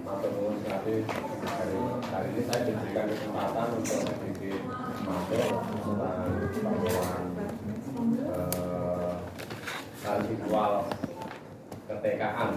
Matur nuwun sekali. Hari ini saya diberikan kesempatan untuk sedikit masuk tentang pembuatan ritual ketekaan.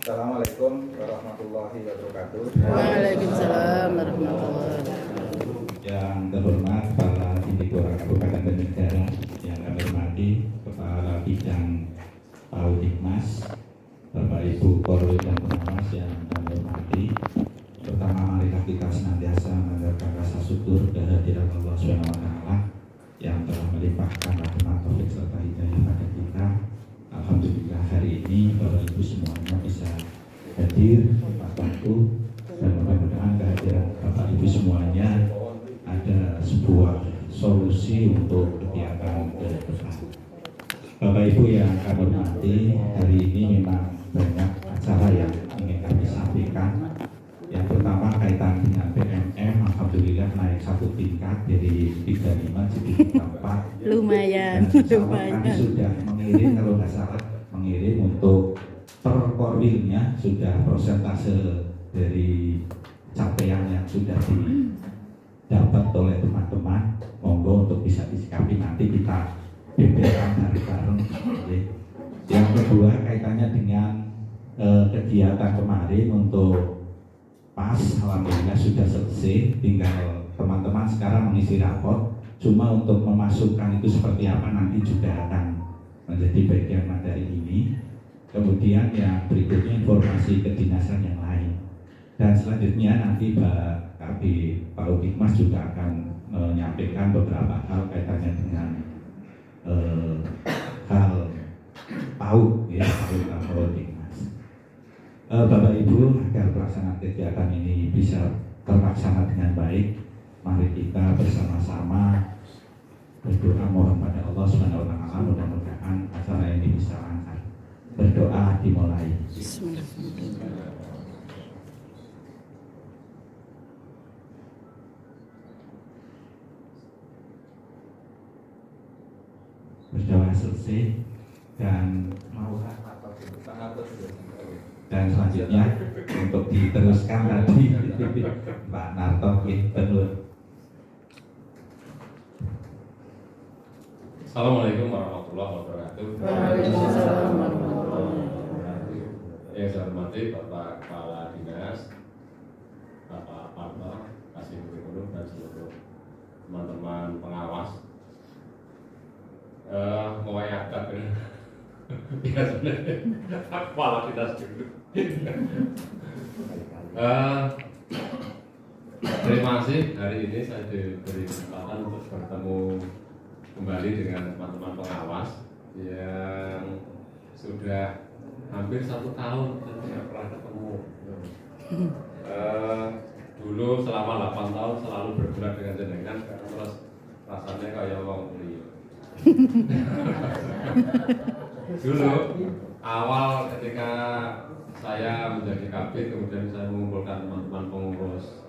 Assalamualaikum warahmatullahi wabarakatuh. Waalaikumsalam warahmatullahi wabarakatuh. Yang terhormat para Indikora Kabupaten Banjarnegara, yang kami hormati Kepala Bidang Paudikmas, Bapak Ibu Korwil dan Pengawas yang kami hormati. Pertama, marilah kita senantiasa mengajarkan rasa syukur kehadiran Allah SWT yang telah melimpahkan rahmat taufik serta hidayah pada kita. Alhamdulillah hari ini Bapak Ibu semuanya bisa hadir tepat waktu, dan mudah-mudahan kehadiran Bapak Ibu semuanya ada sebuah solusi untuk kegiatan ke depan. Bapak Ibu yang kami hormati, hari ini memang banyak acara yang ingin kami sampaikan. Yang pertama kaitan dengan PMM, alhamdulillah naik satu tingkat dari 35 jadi 34. Lumayan, lumayan. Kami sudah mengirim, kalau nggak salah, mengirim untuk per korwilnya sudah persentase dari capaian yang sudah didapat oleh teman-teman. Monggo untuk bisa disikapi, nanti kita bebekan bareng-bareng. Yang kedua kaitannya dengan kegiatan kemarin untuk pas, alhamdulillah sudah selesai, tinggal teman-teman sekarang mengisi rapor. Cuma untuk memasukkan itu seperti apa nanti juga akan menjadi bagian materi ini. Kemudian yang berikutnya informasi kedinasan yang lain. Dan selanjutnya nanti Pak Udikmas juga akan menyampaikan beberapa hal kaitannya dengan hal PAUD, ya, Pak Udikmas. Bapak Ibu, agar pelaksanaan kegiatan ini bisa terlaksana dengan baik, mari kita bersama-sama berdoa mohon pada Allah SWT, mudah-mudahan acara ini bisa lancar. Berdoa dimulai. Berdoa selesai dan mau dan selanjutnya untuk diteruskan tadi Pak Narto Benur. Assalamualaikum warahmatullahi wabarakatuh. Waalaikumsalam warahmatullahi wabarakatuh. Yang saya hormati Bapak Kepala Dinas, Bapak Parto, Kasih Gubernur dan seluruh teman-teman pengawas. Mau adat ini. Ya sebenarnya Kepala Dinas dulu. Terima kasih, hari ini saya diberi kesempatan untuk bertemu kembali dengan teman-teman pengawas yang sudah hampir 1 tahun saya tidak pernah ketemu. Dulu selama 8 tahun selalu bergerak dengan jenengan, sekarang terus rasanya kayak wong liya. Dulu awal ketika saya menjadi kabit, kemudian saya mengumpulkan teman-teman pengurus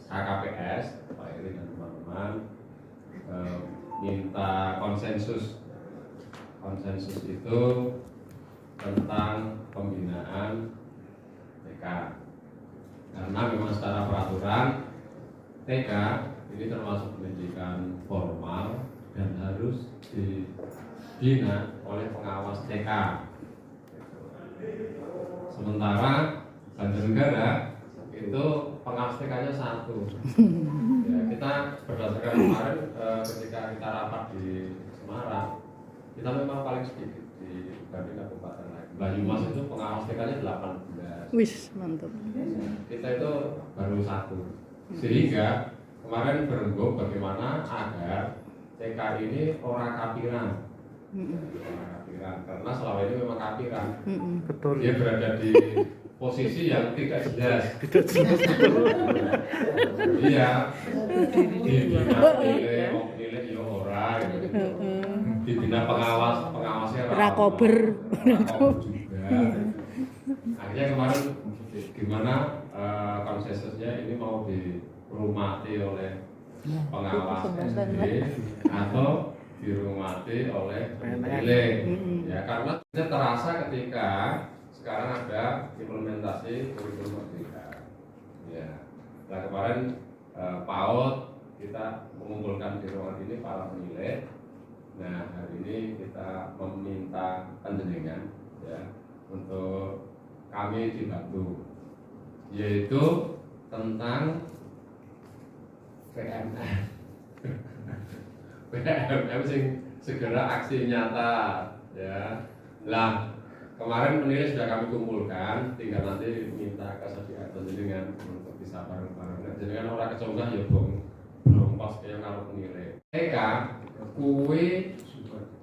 KKPS, Pak Eri dan teman-teman, minta konsensus itu tentang pembinaan TK, karena memang secara peraturan TK ini termasuk pendidikan formal dan harus dibina oleh pengawas TK. Sementara Banjarnegara itu pengawas TK-nya 1. Ya, kita berdasarkan kemarin ketika kita rapat di Semarang, kita memang paling sedikit dibanding kabupaten lain. Banyumas itu pengawas TK-nya 18. Wis, mantap. Kita itu baru 1. Sehingga kemarin berembuk bagaimana agar TK ini orang kapiran. Karena selama ini memang kapiran. Betul. Dia berada di posisi yang tidak jelas. Iya. Dibina ya ora gitu. Dibina pengawasnya Rakober juga. Akhirnya kemarin gimana konsensusnya ini mau dirumati oleh pengawas SD atau dirumati oleh pemilih. Ya, karena terasa ketika sekarang ada implementasi kurikulum merdeka. Ya, nah kemarin PAUD kita mengumpulkan di ruangan ini para pemilih. Nah, hari ini kita meminta panjenengan ya untuk kami dibantu, yaitu tentang PMM. PMM sing segera aksi nyata ya. Lah, kemarin penilai sudah kami kumpulkan, tinggal nanti minta kesediaan panjenengan untuk bisa bareng-bareng. Jenengan orang kecongkah ya bong pas yang kalau penilai.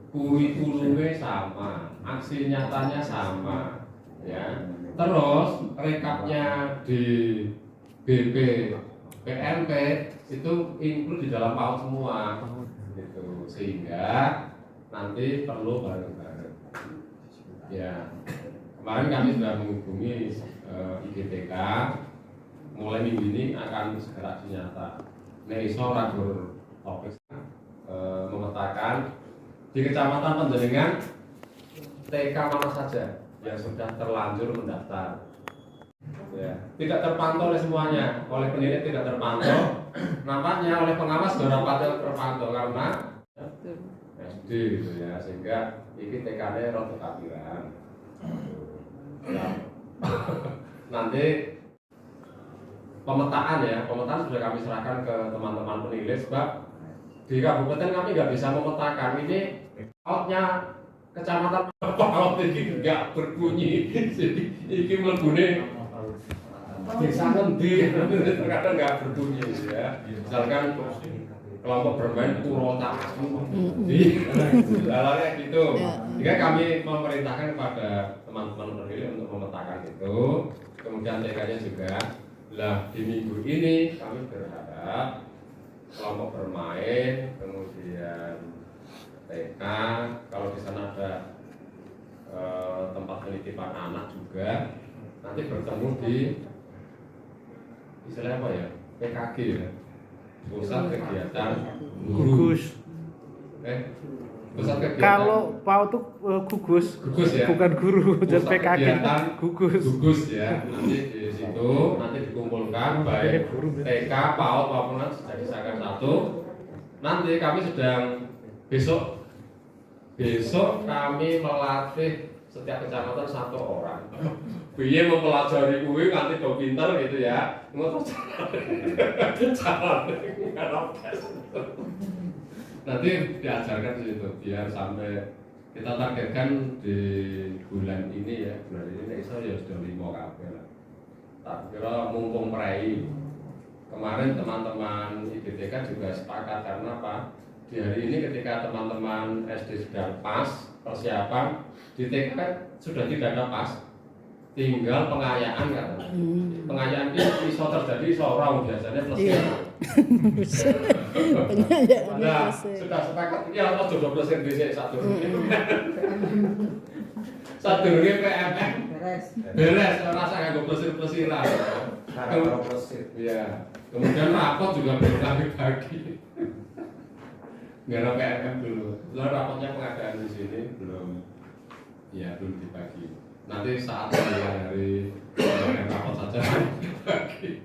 Kurikulumnya sama, aksi nyatanya sama, ya. Terus rekapnya di BP, PMP itu include di dalam PAUD semua, gitu. Sehingga nanti perlu bareng-bareng. Ya, kemarin kami sudah menghubungi IGTK, mulai minggu ini akan segera dinyata. Iso ragur topik memetakan di kecamatan panjenengan TK mana saja yang sudah terlanjur mendaftar. Ya, tidak terpantau oleh semuanya, oleh penilai tidak terpantau. Nampaknya oleh pengawas beberapa terpantau karena SD gitu ya, sehingga ini TKD roto kapiran. Nanti pemetaan sudah kami serahkan ke teman-teman penilai, sebab di kabupaten kami nggak bisa memetakan ini outnya kecamatan apa ini nggak berbunyi, jadi ini melebuni desa nanti terkadang nggak berbunyi ya. Misalkan kelompok bermain Purwota, hal-hal gitu. Jika kami memerintahkan kepada teman-teman penilai untuk memetakan itu, kemudian TK-nya juga. Lah di minggu ini kami berharap kelompok bermain, kemudian TK, kalau di sana ada tempat penitipan anak juga, nanti bertemu di istilah apa ya, PKG ya, pusat kegiatan Gugus. Pusat kegiatan. Kalau PAUD itu gugus Ya, bukan guru, dan pusat PKG kegiatan gugus ya. Nanti di situ nanti dikumpulkan baik TK, PAUD maupun jadi saker satu. Nanti kami sedang besok kami melatih setiap kecamatan satu orang. Biar mempelajari kuwi nanti do pinter gitu ya. Ngono cara nanti diajarkan di situ biar sampai kita targetkan di bulan ini ya, bulan ini iso ya sudah 5 kabeh lah. Tak kira mumpung prei. Kemarin teman-teman IGTK juga sepakat karena apa? Di hari ini ketika teman-teman SD sudah pas persiapan, di TK sudah tidak ada pas, tinggal pengayaan kan. Pengayaan itu bisa terjadi seorang biasanya plus nah, sudah sepakat ya Allah jodoh plus DC satu PMM beres rasa nggak plesir-plesiran. Ya, kemudian rapot juga bagi-bagi. Nggak ada PMM dulu. Lalu rapotnya pengadaan di sini belum dibagi. Nanti saat hari rapot saja dibagi.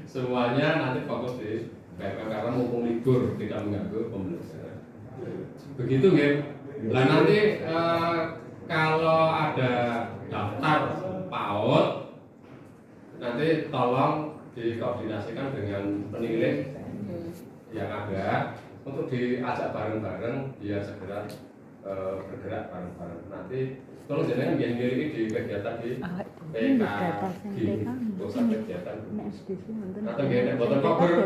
Semuanya nanti fokus di PMM karena mumpung libur tidak mengganggu pembelajaran. Begitu ya. Nah nanti kalau ada daftar PAUD nanti tolong dikoordinasikan dengan penilai yang ada untuk diajak bareng-bareng biar segera bergerak bareng-bareng. Nanti tolong jangan biar-biar di kegiatan di PK di pusat kegiatan atau gini boten kober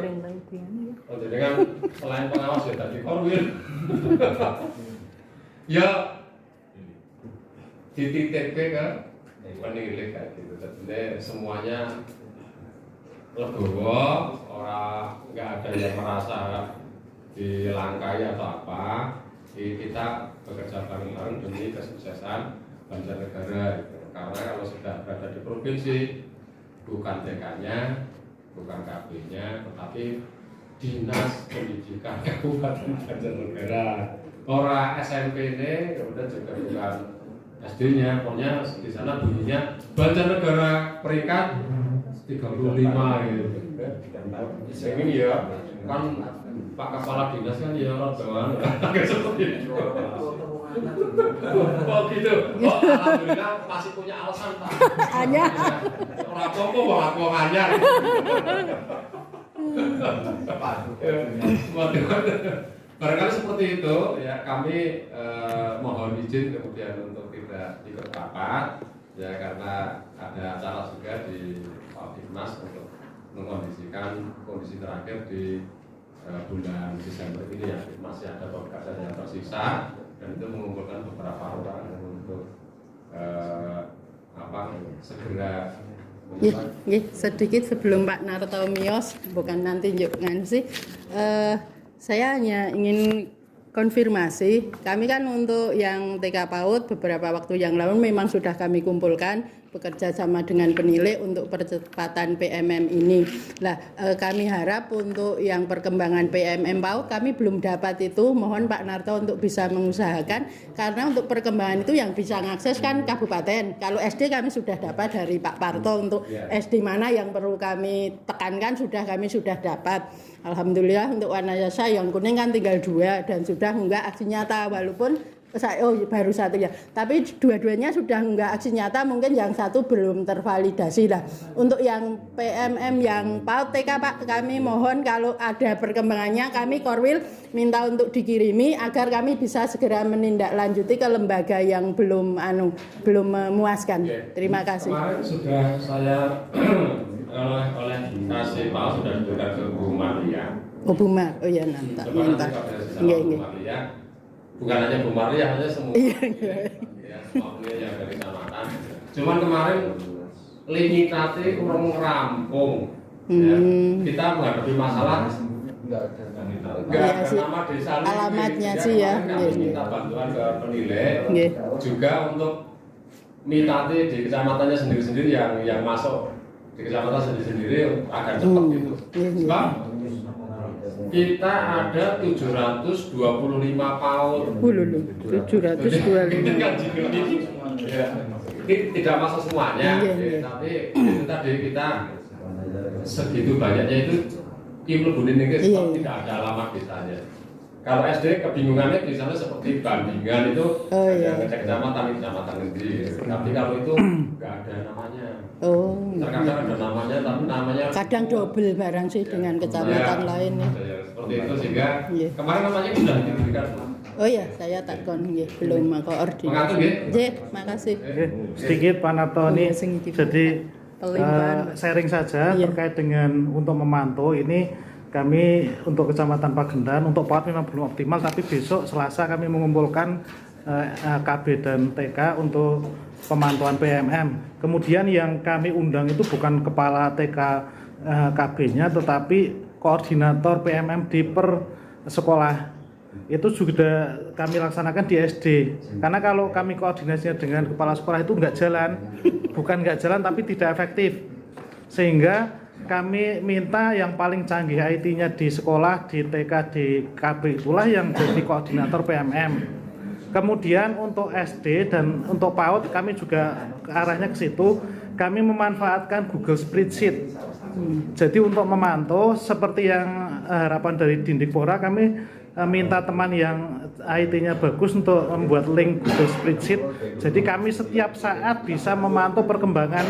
dengan selain pengawas ya tadi korwil ya dititip ke penilai kayak gitu. Jadi semuanya legowo, orang nggak ada yang merasa dilangkai atau apa. Kita bekerja bareng-bareng demi kesuksesan Banjarnegara gitu. Karena kalau sudah berada di provinsi bukan TK-nya, bukan KB-nya, tetapi Dinas Pendidikan Kabupaten Banjarnegara. Ora SMP ini, kemudian juga bukan SD-nya, pokoknya di sana bunyinya Banjarnegara peringkat 35 gitu. Ini ya kan Pak Kepala Dinas kan ya orang bawaan agak seperti itu. Oh gitu. Oh alhamdulillah masih punya alasan Pak. Hanya. Orang apa wong aku anyar. Barangkali seperti itu ya, kami mohon izin kemudian untuk tidak ikut rapat ya, karena ada acara juga di Pak Dimas untuk mengkondisikan kondisi terakhir di bulan Desember ini ya, masih ada beberapa yang tersisa dan itu mengumpulkan beberapa orang untuk segera sedikit sebelum Pak Narto miyos, bukan nanti nunjukkan sih. Saya hanya ingin konfirmasi, kami kan untuk yang TK PAUD beberapa waktu yang lalu memang sudah kami kumpulkan bekerja sama dengan penilai untuk percepatan PMM ini. Nah, kami harap untuk yang perkembangan PMM PAUD kami belum dapat itu, mohon Pak Narto untuk bisa mengusahakan, karena untuk perkembangan itu yang bisa mengakses kan kabupaten. Kalau SD kami sudah dapat dari Pak Parto, untuk SD mana yang perlu kami tekankan kami sudah dapat. Alhamdulillah untuk warna jasa yang kuning kan tinggal 2 dan sudah enggak aksi nyata, walaupun baru 1 ya, tapi dua-duanya sudah enggak aksi nyata, mungkin yang 1 belum tervalidasi lah. Untuk yang PMM yang PAUD TK Pak, kami mohon kalau ada perkembangannya kami Korwil minta untuk dikirimi agar kami bisa segera menindaklanjuti ke lembaga yang belum memuaskan. Terima kasih. Kemarin sudah saya oleh kasih PAUD sudah diberikan ke Bu Maria. Oh Bu Mar, oh ya minta. Bu Maria. Bukan hanya Bu Maria, hanya semua. Ya, semua yang dari kecamatan. Cuman kemarin limitasi kurang rampung. Ya. Kita menghadapi masalah enggak ada nama desa, alamatnya sih ya. Minta bantuan ke penilai. Juga untuk mitati di kecamatannya sendiri-sendiri yang masuk di kecamatan sendiri-sendiri agar cepat gitu. Sebab kita ada 725 PAUD. 725. Tidak masuk semuanya, tapi itu tadi kita segitu banyaknya itu Imlebunin ini tidak ada alamat desanya. Kalau SD kebingungannya misalnya seperti Bandingan itu ada ngecek kecamatan sendiri. Tapi kalau itu nggak ada namanya. Terkadang ada namanya, tapi namanya kadang double barang sih dengan kecamatan lain ya. Seperti itu sehingga kemarin namanya sudah diberikan. Oh ya, saya takon belum koordinasi. Mengatur nggih. Makasih. Sedikit Pak Narto ini, jadi sharing saja terkait dengan untuk memantau ini. Kami untuk Kecamatan Pagendan untuk PAUD memang belum optimal, tapi besok Selasa kami mengumpulkan KB dan TK untuk pemantauan PMM. Kemudian yang kami undang itu bukan kepala TK KB-nya, tetapi koordinator PMM di per sekolah. Itu sudah kami laksanakan di SD. Karena kalau kami koordinasinya dengan kepala sekolah itu bukan nggak jalan tapi tidak efektif. Sehingga kami minta yang paling canggih IT-nya di sekolah, di TK, di KB itulah yang jadi koordinator PMM. Kemudian untuk SD dan untuk PAUD kami juga ke arahnya ke situ. Kami memanfaatkan Google Spreadsheet. Jadi untuk memantau seperti yang harapan dari Dindikpora, kami minta teman yang IT-nya bagus untuk membuat link Google Spreadsheet. Jadi kami setiap saat bisa memantau perkembangan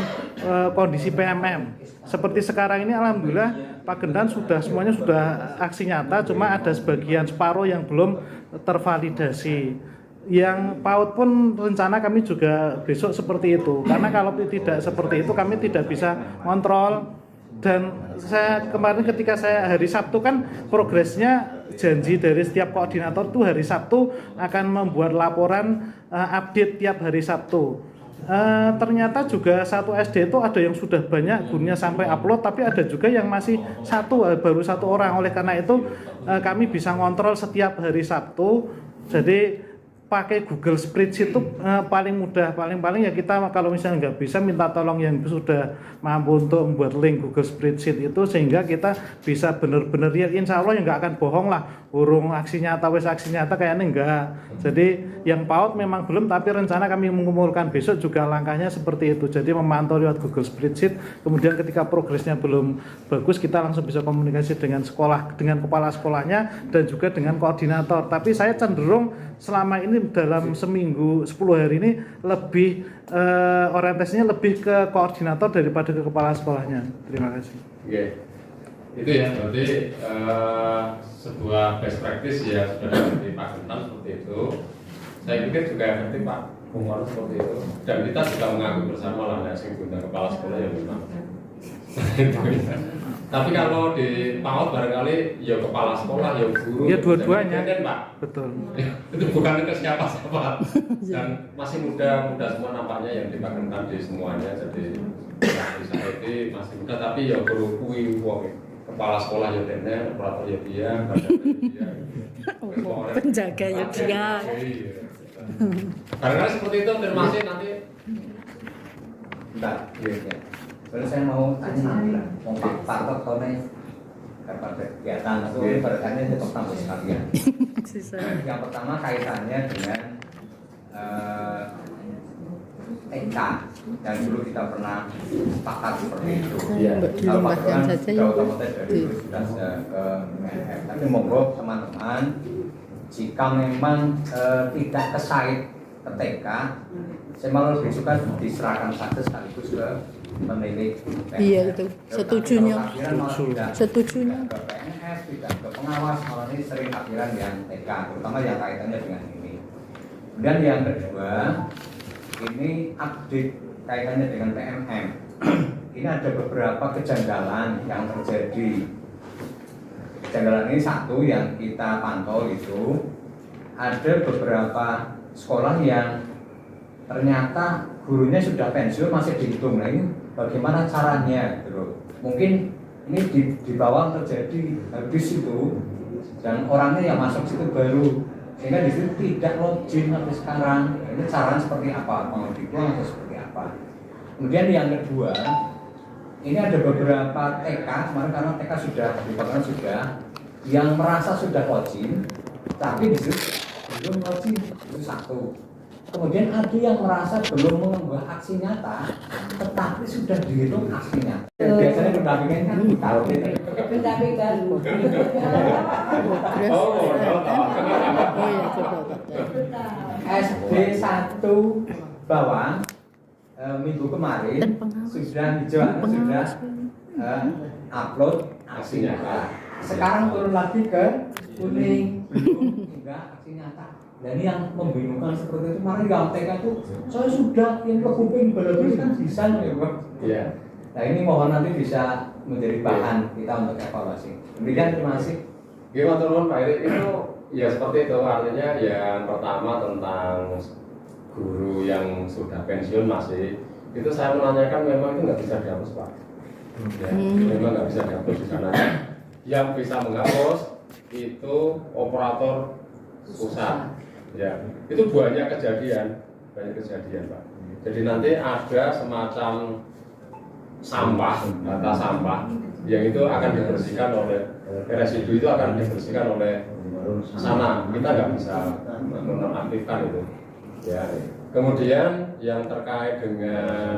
kondisi PMM. Seperti sekarang ini alhamdulillah Pagendan semuanya sudah aksi nyata, cuma ada separuh yang belum tervalidasi. Yang PAUD pun rencana kami juga besok seperti itu. Karena kalau tidak seperti itu kami tidak bisa kontrol. Dan saya kemarin ketika saya hari Sabtu kan progresnya janji dari setiap koordinator itu hari Sabtu akan membuat laporan update tiap hari Sabtu. Ternyata juga satu SD itu ada yang sudah banyak gurunya sampai upload, tapi ada juga yang masih baru satu orang. Oleh karena itu kami bisa ngontrol setiap hari Sabtu. Jadi pakai Google Spreadsheet itu paling mudah, paling ya kita kalau misalnya nggak bisa minta tolong yang sudah mampu untuk membuat link Google Spreadsheet itu, sehingga kita bisa benar-benar ya insya Allah ya nggak akan bohong lah, urung aksi nyata wes aksi nyata kayaknya enggak. Jadi yang PAUD memang belum, tapi rencana kami mengumpulkan besok juga langkahnya seperti itu. Jadi memantau lewat Google Spreadsheet, kemudian ketika progresnya belum bagus kita langsung bisa komunikasi dengan sekolah, dengan kepala sekolahnya dan juga dengan koordinator. Tapi saya cenderung selama ini dalam seminggu 10 hari ini lebih orientasinya lebih ke koordinator daripada ke kepala sekolahnya. Terima kasih. Oke. Itu ya, berarti sebuah best practice ya sudah dari Pak Gentan seperti itu. Saya pikir juga nanti Pak Bungor seperti itu. Dan kita juga mengakui bersama lah, ya, sing guna kepala sekolah yang memang. Tapi kalau di PAUD barangkali ya kepala sekolah, ya guru, ya dua-duanya kan Pak. Betul. Itu bukan ke siapa-siapa. Dan masih muda semua nampaknya yang dipakai di semuanya. Jadi bisa itu masih muda, tapi ya guru kui kepala sekolah ya dene, operator ya dia, penjaga ya dia. Barangkali seperti itu. Terima kasih nanti. Bentar, iya. Kalau saya mau tanya, mau Pak Tone dapat kegiatan itu berkaitannya untuk tamu sekalian. Yang pertama kaitannya dengan TK yang dulu kita pernah sepakat seperti itu. Kalau Pak Tuan jauh otomatis dari itu sudah ke MF. Tapi monggo teman-teman, jika memang tidak kesait ke TK, saya malah lebih suka diserahkan saja sekaligus ke pemilik PNF. Iya itu, setujunya. Setujunya. Tidak ke PNF, tidak ke pengawas, malah ini sering akhiran yang TK, terutama yang kaitannya dengan ini. Kemudian yang kedua, ini update kaitannya dengan PMM. Ini ada beberapa kejanggalan yang terjadi. Kejanggalan ini satu yang kita pantau itu, ada beberapa sekolah yang ternyata gurunya sudah pensiun masih dihitung. Nah ini bagaimana caranya gitu. Mungkin ini di bawah terjadi habis itu dan orangnya yang masuk situ baru, sehingga di situ tidak login sampai sekarang. Ini caranya seperti apa, mau dibuang atau seperti apa. Kemudian yang kedua, ini ada beberapa TK kemarin, karena TK sudah dipakai sudah, yang merasa sudah login tapi di situ belum login, itu satu. Kemudian ada yang merasa belum mengunggah aksi nyata, tetapi sudah dihitung aksinya. Biasanya pendampingan kan tahu itu. Pendampingan. SD 1 bawah minggu kemarin sudah upload aksi nyata. Sekarang turun lagi ke kuning, belum hingga aksi nyata. Dan ini yang membingungkan seperti itu. Kemarin yang TK itu saya sudah yang ke kuping benar-benar kan bisa ya Pak. Iya. Nah ini mohon nanti bisa menjadi bahan kita untuk evaluasi. Kemudian terima kasih. Gimana teman Pak Erik, itu ya seperti itu, artinya yang pertama tentang guru yang sudah pensiun masih, itu saya menanyakan memang itu nggak bisa dihapus Pak. Ya, memang nggak bisa dihapus di sana. Yang bisa menghapus itu operator pusat. Ya, itu banyak kejadian Pak. Jadi nanti ada semacam sampah, data sampah yang itu akan dibersihkan oleh residu, itu akan dibersihkan oleh sana. Kita nggak bisa menonaktifkan itu. Ya. Kemudian yang terkait dengan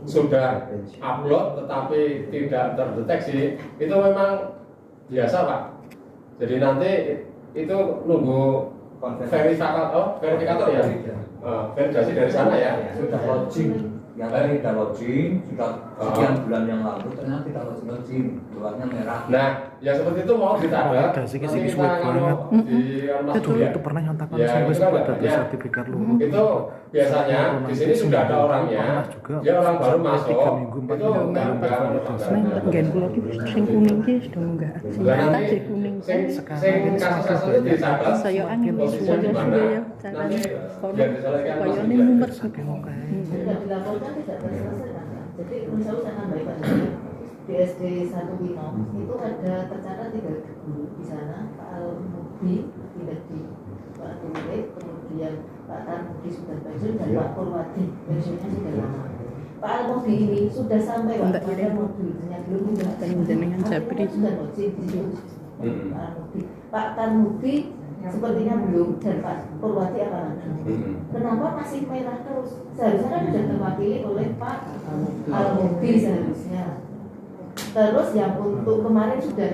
sudah upload tetapi tidak terdeteksi, itu memang biasa Pak. Jadi nanti itu nunggu verifikator ya, verifikasi dari sana ya. Sudah login, yang tadi sudah login, sudah sekian bulan yang lalu ternyata tidak login, luarnya merah. Nah, ya seperti itu mau ditambah. Ada sih sulit banget. Itu pernah nyontakan sampai sebuah data sertifikat lu. Itu biasanya di sini sudah ada orangnya. Dia orang baru masuk. Itu enggak Sing kuning ki sudah enggak. Nyata di kuning. Sing kasus-kasus itu dicatat. Saya angin Posisinya di mana? Nanti biar diselesaikan koyone nomor Tidak dilaporkan tidak terselesaikan. Jadi unsur saya tambahkan. di SD 1 Wino itu ada tercatat 3 guru di sana, Pak Al-Mudi tidak di Pak Tulit, kemudian Pak Tarmudi sudah pensiun dan Pak Purwadi pensiunnya sudah lama. Pak Al-Mudi ini sudah sampai pada modulnya belum Jenengan Japri. sudah login di situ. Pak Al-Mudi, Pak Tarmudi sepertinya belum, dan Pak Purwadi apalagi. Kenapa masih merah terus? Seharusnya kan sudah terwakili oleh Pak Al-Mudi seharusnya. Terus yang untuk kemarin sudah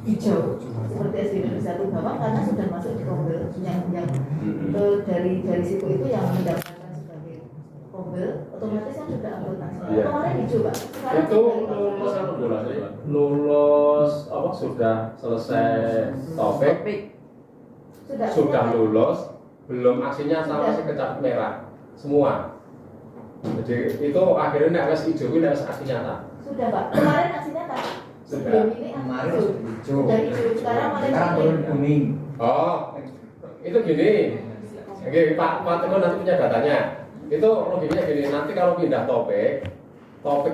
hijau seperti SD Negeri 1 Bawang karena sudah masuk di kombel yang dari situ itu yang mendapatkan sebagai kombel otomatis yang sudah anggota. Kemarin hijau Pak. Sekarang Itu lulus apa bulan sih? Lulus apa sudah selesai topik? Sudah lulus, belum aksinya sama si kecap merah semua. Jadi itu akhirnya nek wis hijau kuwi nek wis aksi nyata. Sudah Pak. Kemarin aksi nyata. Sebelum ini Kemarin hijau. Sudah hijau. Sekarang turun kuning. Oh, itu gini. Oke, Pak Teguh nanti punya datanya. Itu logikanya gini, nanti kalau pindah topik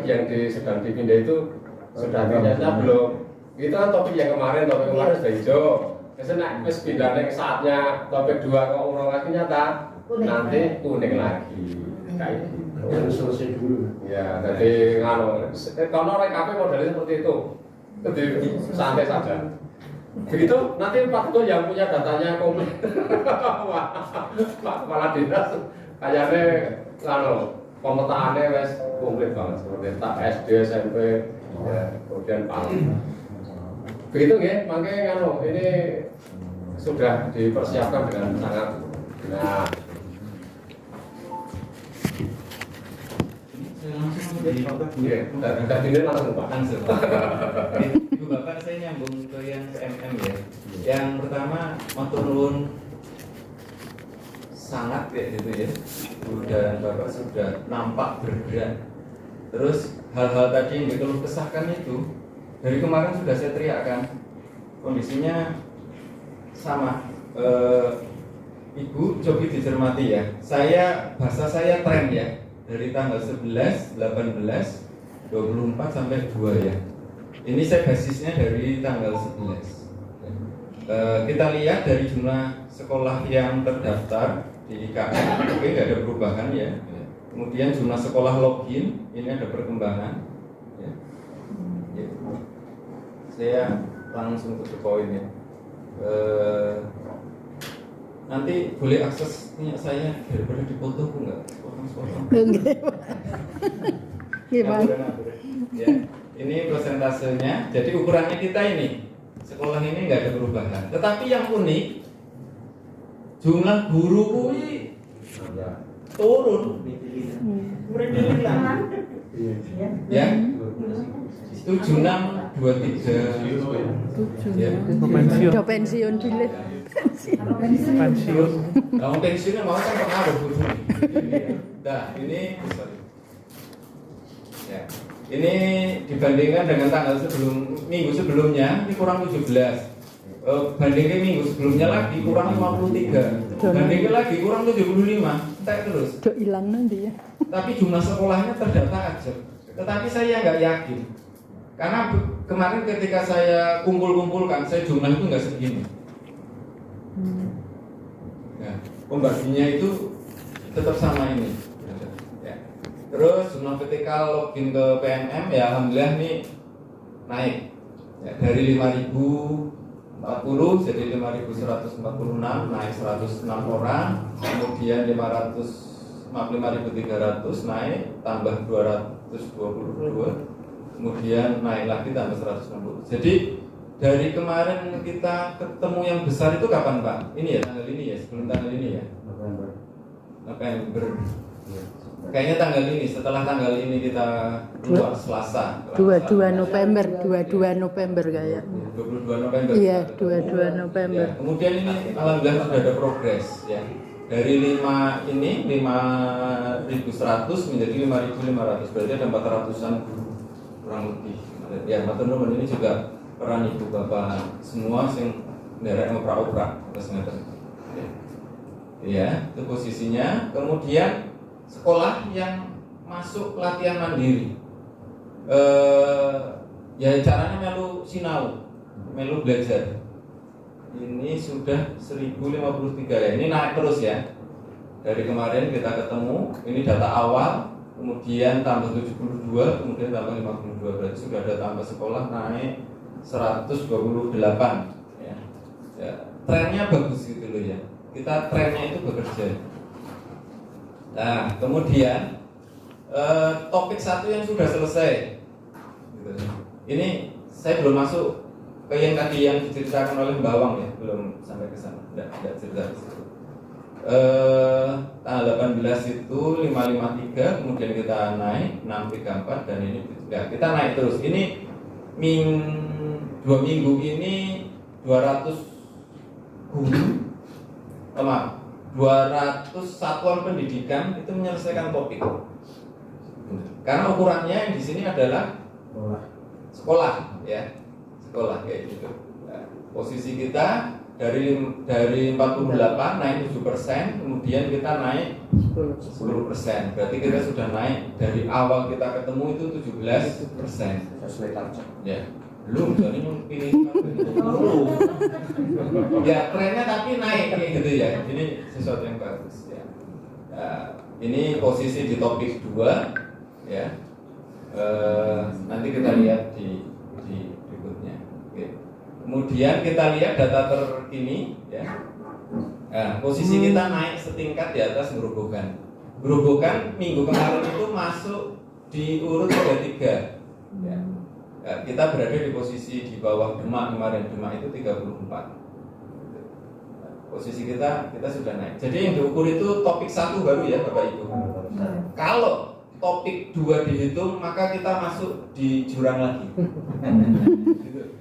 yang sedang dipindah itu sudah nyata belum? Itu kan topik kemarin sudah hijau. Biasanya wis pindah nek saatnya topik 2 kok urung lagi nyata, nanti kuning lagi. Kayak gitu. Harus selesai dulu. Ya, jadi kalau RKP modelnya seperti itu. Jadi santai saja. Begitu nanti Pak Ketua yang punya datanya komplit. Pak Kepala Dinas kayaknya pemetaannya wes komplit banget seperti tak SD, SMP, ya, kemudian PAL. Begitu ya, makanya ini sudah dipersiapkan dengan sangat. Nah, Iya, ini langsung Pak. langsung. Ibu Bapak saya nyambung ke yang MM ya. Yang pertama matur nuwun sangat kayak gitu ya. Dan Bapak sudah nampak bergerak. Terus hal-hal tadi yang dikeluh kesahkan itu dari kemarin sudah saya teriakkan. Kondisinya sama. Ibu coba dicermati ya. Bahasa saya tren ya. Dari tanggal 11, 18, 24 sampai 2 ya. Ini saya basisnya dari tanggal 11. Kita lihat dari jumlah sekolah yang terdaftar di IKN, oke, nggak ada perubahan ya. Kemudian jumlah sekolah login, ini ada perkembangan. Ya. Saya langsung ke poin ya. Nanti boleh akses minyak saya daripada dipoto aku nggak? Gimana? Ya, ini persentasenya. Jadi ukurannya kita ini sekolah ini nggak ada perubahan. Tetapi yang unik jumlah guru kuwi turun. Ya. 7623. Ya. Udah pensiun dulu. Pensiun. Kalau pensiunnya mau kan pengaruh guru. Nah, ini sorry. Ya. Ini dibandingkan dengan tanggal minggu sebelumnya ini kurang 17. Bandingkan minggu sebelumnya lagi kurang 53. Bandingkan lagi kurang 75. Tak terus. Udah hilang nanti ya. Tapi jumlah sekolahnya terdata aja. Tetapi saya nggak yakin. Karena kemarin ketika saya kumpul-kumpulkan, saya jumlah itu nggak segini. Ya, pembaginya itu tetap sama ini. Ya. Terus jumlah vertikal login ke PNM ya alhamdulillah nih naik ya, dari 5.040 jadi 5.146 naik 106 orang, kemudian 5.300 naik tambah 222, kemudian naik lagi tambah 160. Jadi dari kemarin kita ketemu yang besar itu kapan Pak? Ini ya tanggal ini ya, sebelum tanggal ini ya? November. Kayaknya tanggal ini, setelah tanggal ini kita keluar Selasa. 22 November kayak. 22 November. Iya, 22 November. Ya, kemudian ini alhamdulillah sudah ada progres ya. Dari 5.100 menjadi 5.500, berarti ada 400-an kurang lebih. Ya, teman-teman ini juga peran ibu bapak semua yang nderek ngoprak-oprak terus ngeten. Ya, itu posisinya. Kemudian sekolah yang masuk latihan mandiri Ya caranya melu sinau, melu belajar. Ini sudah 1053 ya. Ini naik terus ya. Dari kemarin kita ketemu, ini data awal, kemudian tambah 72, kemudian tambah 52. Berarti sudah ada tambah sekolah naik 128 ya. Ya, trennya bagus gitu loh ya. Kita trennya itu bekerja. Nah, kemudian topik 1 yang sudah selesai. Gitu. Ini saya belum masuk ke yang tadi yang diceritakan oleh Mbak Wang ya, belum sampai ke sana, tidak cerita ke situ. Tanggal 18 itu 553, kemudian kita naik 634 dan ini ya, kita naik terus. Ini 2 minggu ini 200 guru, 200 satuan pendidikan itu menyelesaikan topik. Karena ukurannya yang di sini adalah sekolah ya. Sekolah kayak gitu. Nah, posisi kita dari 48 naik 7%, kemudian kita naik 10%. Berarti kita sudah naik dari awal kita ketemu itu 17%. Sesuai target. Ya. Belum, jadi pilih ya trennya tapi naik kayak gitu ya. Ini sesuatu yang bagus ya. Nah, ini posisi di topik 2 ya. Nanti kita lihat di berikutnya. Oke. Kemudian kita lihat data terkini ya. Nah, posisi kita naik setingkat di atas Grobogan. Grobogan minggu kemarin itu masuk di urut 33 ya. Nah, kita berada di posisi di bawah Demak kemarin. Demak itu 34. Posisi kita sudah naik. Jadi yang diukur itu topik 1 baru ya Bapak Ibu. Kalau topik 2 dihitung, maka kita masuk di jurang lagi.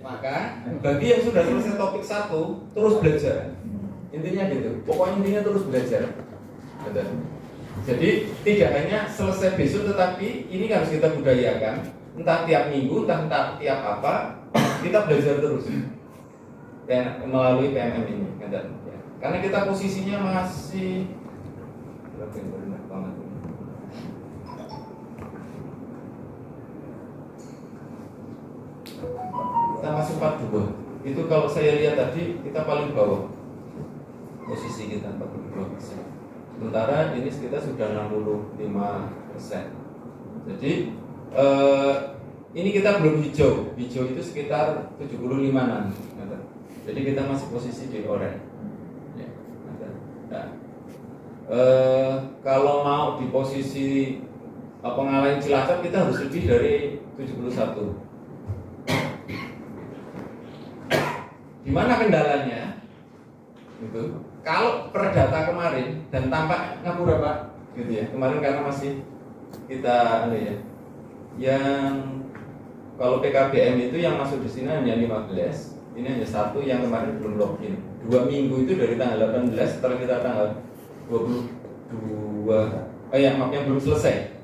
Maka bagi yang sudah selesai topik 1, terus belajar. Intinya gitu. Pokoknya intinya terus belajar. Betul. Jadi tidak hanya selesai besok, tetapi ini harus kita budayakan. Entah tiap minggu, entah tiap apa, kita belajar terus. Dan melalui PMM ini. Karena kita posisinya masih kita masih 42. Itu kalau saya lihat tadi kita paling bawah posisi kita 42%. Sementara ini kita sudah 65%. Jadi ini kita belum hijau. Hijau itu sekitar 75 nanti. Jadi kita masih posisi di oranye. Ya, nah, kalau mau di posisi pengalaman Cilacap kita harus lebih dari 71. Di mana kendalanya? Itu kalau per data kemarin dan tampak ngapura Pak, gitu ya. Kemarin karena masih kita ya. Yang kalau PKBM itu yang masuk di sini hanya 15. Ini hanya 1 yang kemarin belum login. 2 minggu itu dari tanggal 18 setelah kita tanggal 22. Yang belum selesai.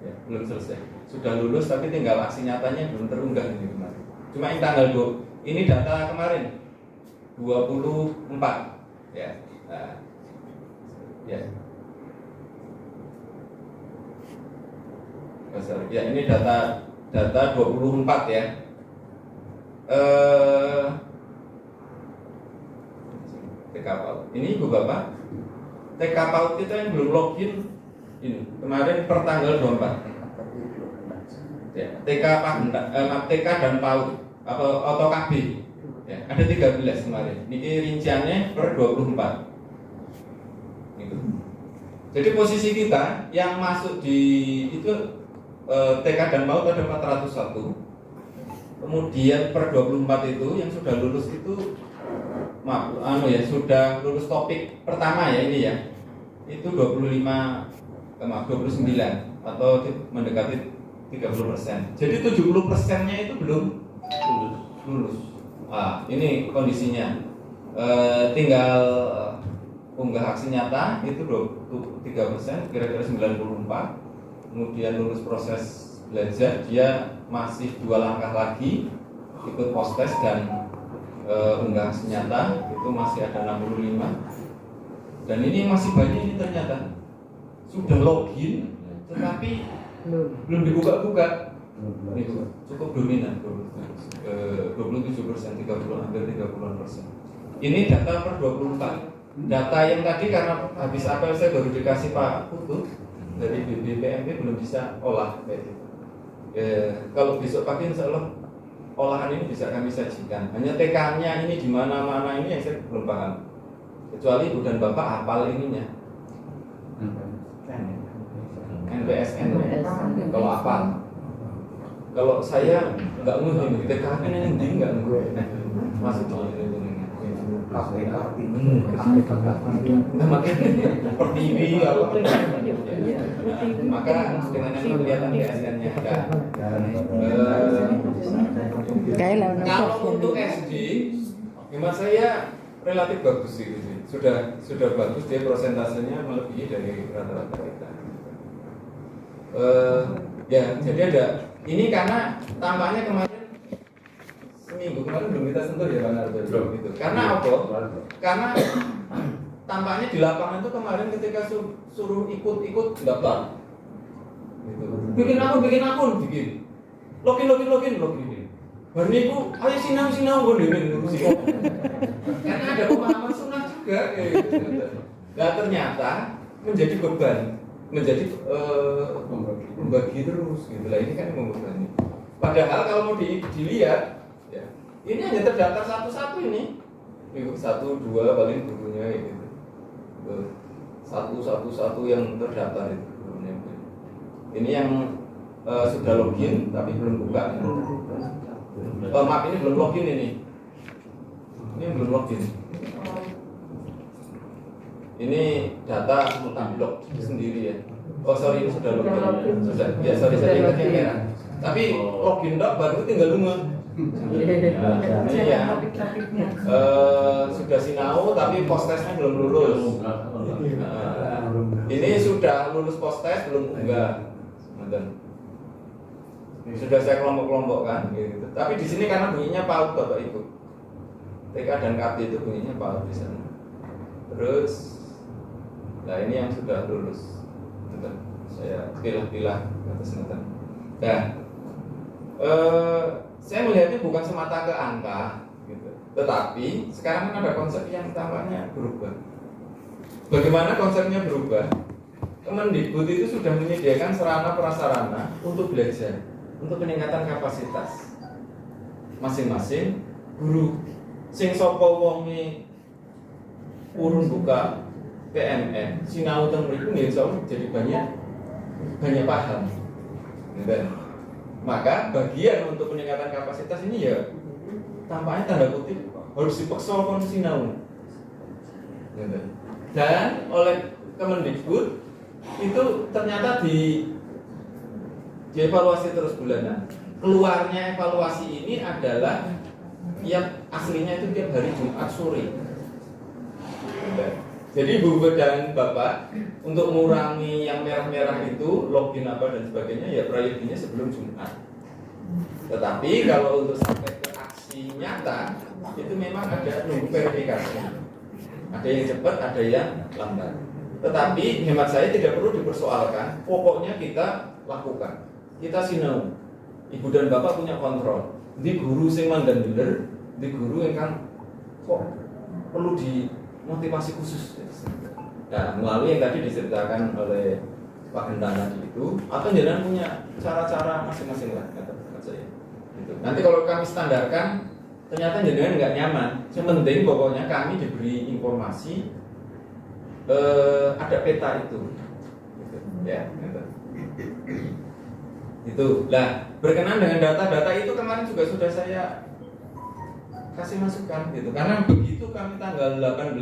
Ya, belum selesai. Sudah lulus tapi tinggal aksi nyatanya belum terunggah ini kemarin. Cuma yang tanggal 2 ini data kemarin 24 ya. Nah, ya. Ya ini data 24 ya. TK PAUD. Ini Ibu Bapak, TK PAUD kita yang belum login ini kemarin per tanggal 24. Ya, TK dan PAUD atau KB. Ya, ada 13 kemarin. Ini rinciannya per 24. Gitu. Jadi posisi kita yang masuk di itu TK dan PAUD ada 401. Kemudian per 24 itu yang sudah lulus itu sudah lulus topik pertama ya ini ya. Itu 29 atau mendekati 30%. Jadi 70%-nya itu belum lulus. Nah, ini kondisinya. Tinggal unggah aksi nyata itu 23%, kira-kira 94. Kemudian lulus proses belajar, dia masih 2 langkah lagi ikut post test dan unggah aksi nyata itu masih ada 65. Dan ini masih banyak ini ternyata sudah login tetapi belum dibuka-buka. Ini cukup dominan, 27%, 30, hampir 30%. Ini data per 24. Data yang tadi karena habis apel saya baru dikasih Pak Putu dari BPMP belum bisa olah kayak gitu. Kalau besok pagi insya Allah olahan ini bisa kami sajikan. Hanya TK-nya ini di mana-mana ini yang saya belum paham. Kecuali Ibu dan Bapak hafal ininya. NPSN kalau apa? Kalau saya nggak ngerti TK ini nggak ngerti. Masuk pertiwi apa? Maka dengan ini kelihatan PSN-nya ada. Kalau untuk SD, hemat saya relatif bagus sih, sudah bagus, dia prosentasenya melebihi dari rata-rata kita. Ya, jadi ada ini karena tampaknya kemarin seminggu kemarin belum kita sentuh ya Pak Narto gitu. Karena apa? Karena tampaknya di lapangan itu kemarin ketika suruh ikut daftar, gitu. Bikin akun, login. Baru itu, ayo sinau gue ngurusi. Karena ada pemahaman sunnah juga, kayak gitu. Nah ternyata menjadi beban, menjadi membagi terus, gitu lah. Ini kan membebani. Padahal kalau mau dilihat, ya, ini hanya terdaftar satu-satu ini. 1, 2 paling gurunya gitu. Satu yang terdaftar itu gurunya. Ini yang sudah login tapi belum buka. Maaf ini belum login ini. Ini belum login. Ini data multiblok sendiri ya. Oh sorry ini sudah login. Sudah. Ya sorry saya ingat yang merah. Tapi login dok baru tinggal lunga. Iya. Sudah sinau tapi post testnya belum lulus. Ini sudah lulus post test belum enggak. Sudah saya kelompok-kelompokkan gitu. Tapi di sini karena bunyinya PAUD Bapak Ibu. TK dan KB itu bunyinya PAUD di sana. Terus nah ini yang sudah lulus. Bentar, saya pilah-pilah atas nanti. Nah, saya melihatnya bukan semata ke angka gitu. Tetapi sekarang kan ada konsep yang tampaknya berubah. Bagaimana konsepnya berubah? Kemendikbud itu sudah menyediakan sarana prasarana untuk belajar, untuk peningkatan kapasitas masing-masing guru. Sing sapa wonge urun buka PMN, sinau teng mriku nggih insyaallah jadi banyak paham. Dan maka bagian untuk peningkatan kapasitas ini ya tampaknya tanda kutip harus dipaksa kon sinau. Dan oleh Kemendikbud itu ternyata dievaluasi terus bulanan. Keluarnya evaluasi ini adalah yang aslinya itu tiap hari Jumat sore. Jadi Bu dan Bapak untuk mengurangi yang merah-merah itu login apa dan sebagainya ya prioritasnya sebelum Jumat. Tetapi kalau untuk sampai ke aksi nyata itu memang ada nunggu verifikasi. Ada yang cepat, ada yang lambat. Tetapi hemat saya tidak perlu dipersoalkan. Pokoknya kita lakukan. Kita sinau. Ibu dan Bapak punya kontrol. Di guru sing mandan bener, di guru yang kan kok perlu dimotivasi khusus. Nah, melalui yang tadi diceritakan oleh Pak Gendang tadi itu, atau jangan punya cara-cara masing-masing lah, kata saya. Gitu. Nanti kalau kami standarkan, ternyata jangan nggak nyaman. Yang penting pokoknya kami diberi informasi, ada peta itu, gitu. Ya. Gitu. Itu, lah berkenan dengan data-data itu kemarin juga sudah saya kasih masukan gitu. Karena begitu kami tanggal 18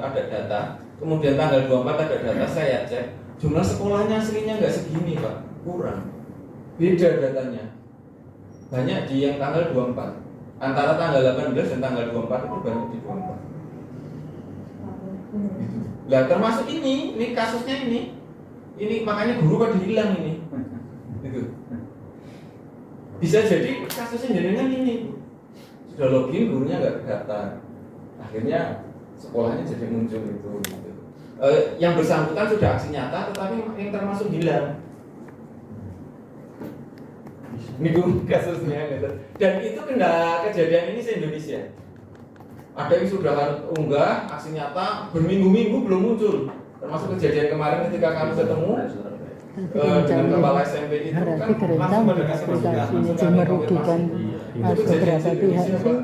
ada data, kemudian tanggal 24 ada data, saya cek jumlah sekolahnya aslinya nggak segini Pak, kurang. Beda datanya. Banyak di yang tanggal 24. Antara tanggal 18 dan tanggal 24 itu banyak di 24. Lah termasuk ini kasusnya ini makanya guru pada hilang ini. Gitu. Bisa jadi kasusnya jenengan ini sudah login gurunya nggak terdaftar, akhirnya sekolahnya jadi muncul itu. Gitu. Yang bersangkutan sudah aksi nyata, tetapi yang termasuk hilang. niku kasusnya gitu. Dan itu kejadian ini se-Indonesia. Ada yang sudah unggah aksi nyata berminggu-minggu belum muncul. Termasuk kejadian kemarin ketika kami ketemu dengan kepala SMP itu kan langsung pada kasih masukan, langsung ada konfirmasi. Itu kejadian se-Indonesia Pak.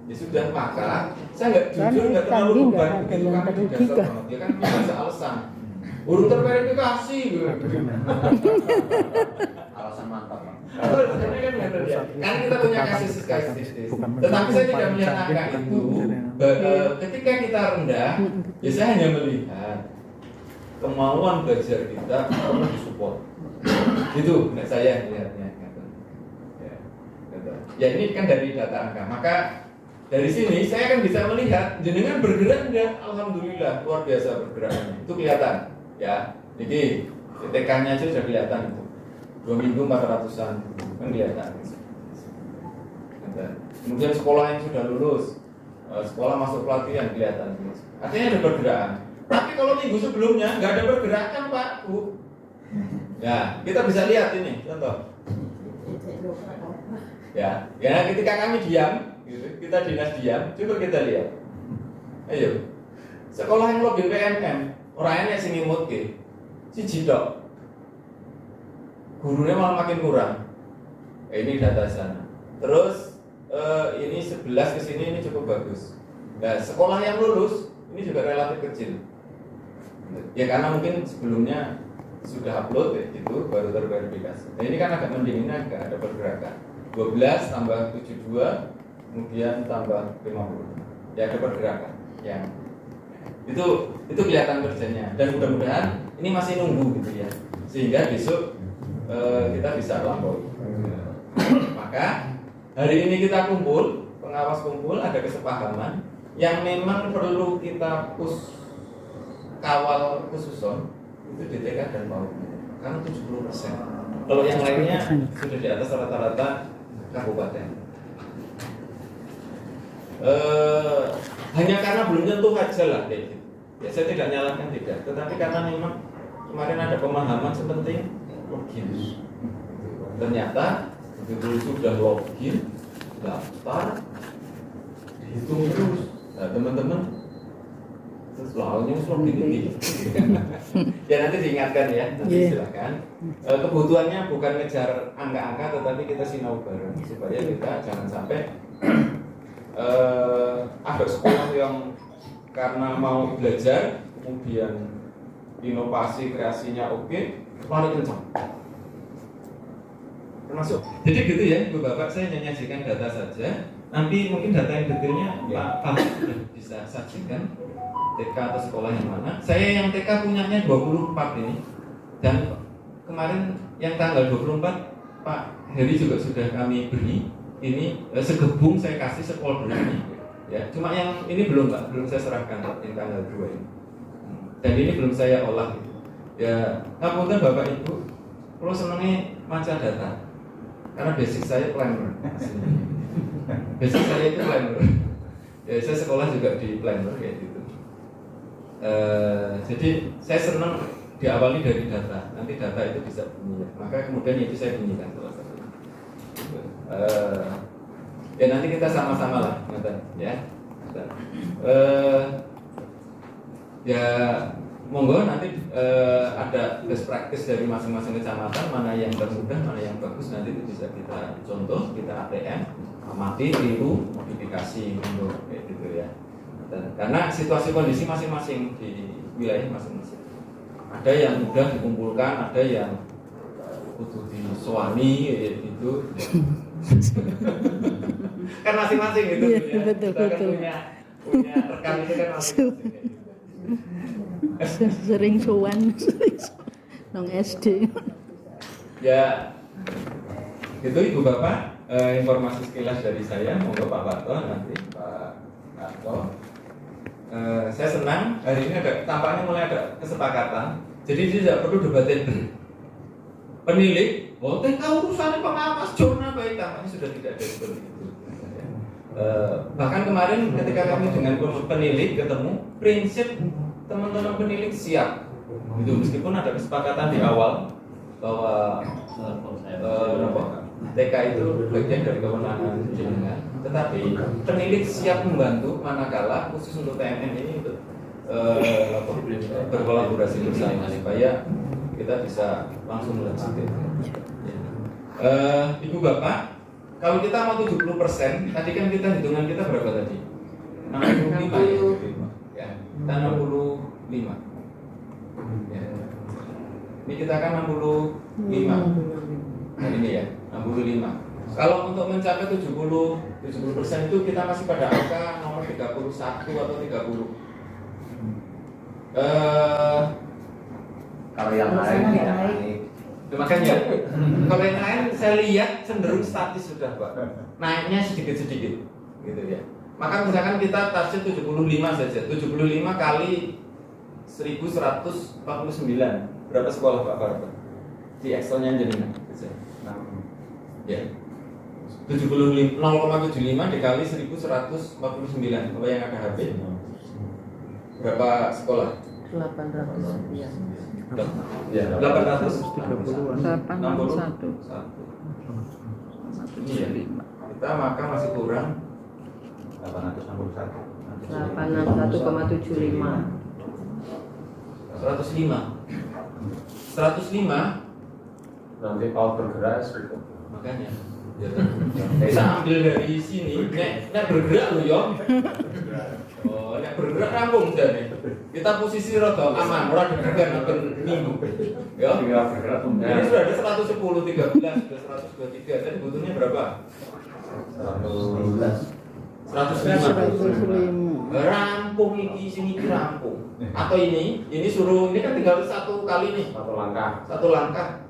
Ya sudah, maka saya nggak terlalu beban begitu kami dasar banget. Ya kan bisa alasan. Urut terverifikasi gitu. Alasan mantap Pak. Kan kita punya kasus. Tetapi saya tidak melihat angka itu. Ketika kita rendah, ya saya hanya melihat kemauan belajar kita perlu disupport. Itu saya melihatnya. Ya ini kan dari data angka. Maka dari sini saya kan bisa melihat jenengan bergerak enggak? Alhamdulillah luar biasa bergeraknya. Itu kelihatan. Ya, jadi TK-nya aja sudah kelihatan itu. 2 minggu 400-an kan kelihatan. Kemudian sekolah yang sudah lulus, sekolah masuk pelatihan kelihatan. Artinya ada pergerakan. Tapi kalau minggu sebelumnya nggak ada pergerakan Pak Bu. Ya, kita bisa lihat ini contoh. Ya ketika kami diam, gitu, kita dinas diam, coba kita lihat. Ayo, sekolah yang login PMM, orangnya sing imut ke, siji tok. Gurunya malah makin kurang. Ini data sana. Terus ini 11 ke sini ini cukup bagus. Nah, sekolah yang lulus ini juga relatif kecil. Ya karena mungkin sebelumnya sudah upload ya, itu baru terverifikasi. Nah, ini kan agak mending, ini agak ada pergerakan. 12 tambah 72 kemudian tambah 50. Ya ada pergerakan. Ya. Itu kelihatan kerjanya dan mudah-mudahan ini masih nunggu gitu ya. Sehingga besok kita bisa lampaui. Maka hari ini kita kumpul, pengawas kumpul, ada kesepahaman yang memang perlu kita kawal khususon itu DTK dan PAUD karena 70%. Kalau yang lainnya sudah di atas rata-rata kabupaten. Hanya karena belum tentu aja lah gitu. Ya saya tidak nyalahkan tidak, tetapi karena memang kemarin ada pemahaman sepenting login. Ternyata begitu sudah login, daftar, dihitung terus. Nah teman-teman, soalnya login ini. Ya nanti diingatkan ya, nanti silakan. Kebutuhannya bukan ngejar angka-angka, tetapi kita sinau bareng supaya kita jangan sampai ada sekolah yang karena mau belajar kemudian inovasi kreasinya oke, lari kencang. Termasuk. Jadi gitu ya, Ibu Bapak, saya hanya nyajikan data saja. Nanti mungkin data yang detailnya Pak sudah bisa saksikan TK atau sekolah yang mana. Saya yang TK punyanya 24 ini. Dan kemarin yang tanggal 24 Pak Heri juga sudah kami beri. Ini segebung saya kasih sepolder ini. Ya, cuma yang ini belum Pak, belum saya serahkan yang tanggal 2 ini. Dan ini belum saya olah. Ya, ngapunten Bapak Ibu, kalau senangnya maca data. Karena basic saya planner. Basic saya itu planner. Ya, saya sekolah juga di planner kayak gitu. Jadi saya senang diawali dari data. Nanti data itu bisa bunyi. Maka kemudian itu saya bunyikan salah satu. Ya nanti kita sama-sama lah, ya. Ya monggo nanti ada best practice dari masing-masing kecamatan, mana yang termudah, mana yang bagus, nanti itu bisa kita contoh, kita ATM, amati, tiru, modifikasi, untuk kayak gitu ya. Dan, karena situasi kondisi masing-masing di wilayah masing-masing. Ada yang mudah dikumpulkan, ada yang butuh disuami, kayak gitu. Kan masing-masing gitu ya. Betul. Kita kan punya rekan itu kan masing-masing kayak gitu. Sering sowan nang SD. Ya, gitu Ibu Bapak, informasi sekilas dari saya. Monggo Pak Parto nanti, Pak Parto. Saya senang hari ini tampaknya mulai ada kesepakatan. Jadi tidak perlu debatin penilik. TK urusannya pengawas, jurnal baik, tampaknya sudah tidak ada seperti itu. Bahkan kemarin ketika kami dengan penilik ketemu, prinsip teman-teman penilik siap. Itu meskipun ada kesepakatan di awal bahwa TK itu bagian dari kewenangan jenengan, tetapi penilik siap membantu manakala khusus untuk TMN ini untuk berkolaborasi bersama supaya kita bisa langsung melanjutkan. Ibu Bapak, kalau kita mau 70%, tadi kan kita hitungan kita berapa tadi? 65 ya. Kita 65. Ya. Ini kita kan 65. Nah, ini ya, 65. Kalau untuk mencapai 70% itu kita masih pada angka nomor 31 atau 30. Kalau yang lain tidak naik. Makanya kalau yang lain saya lihat cenderung statis sudah Pak, naiknya sedikit-sedikit gitu ya. Maka misalkan kita target 75 saja, 75 kali 1149, berapa sekolah Pak Barba? Di Excelnya jenengan ya, 0,75 dikali 1149, apa yang ada HP? Berapa sekolah? 800 ya. Ya, 830 861. Iya, kita maka masih kurang 861. 861,75. 105 Nanti kalau bergerak sedikit. makanya ya kan? Bisa ambil dari sini nek bergerak loh yo. Oh, nek bergerak rampung jane. Kita posisi rada aman, ora deg-degan ben minggu. Ya, Tinggal bergerak ini sudah ada 110, 13, sudah 123. Tadi butuhnya berapa? 105. Rampung ini rampung. Atau ini suruh ini kan tinggal satu kali nih. Satu langkah.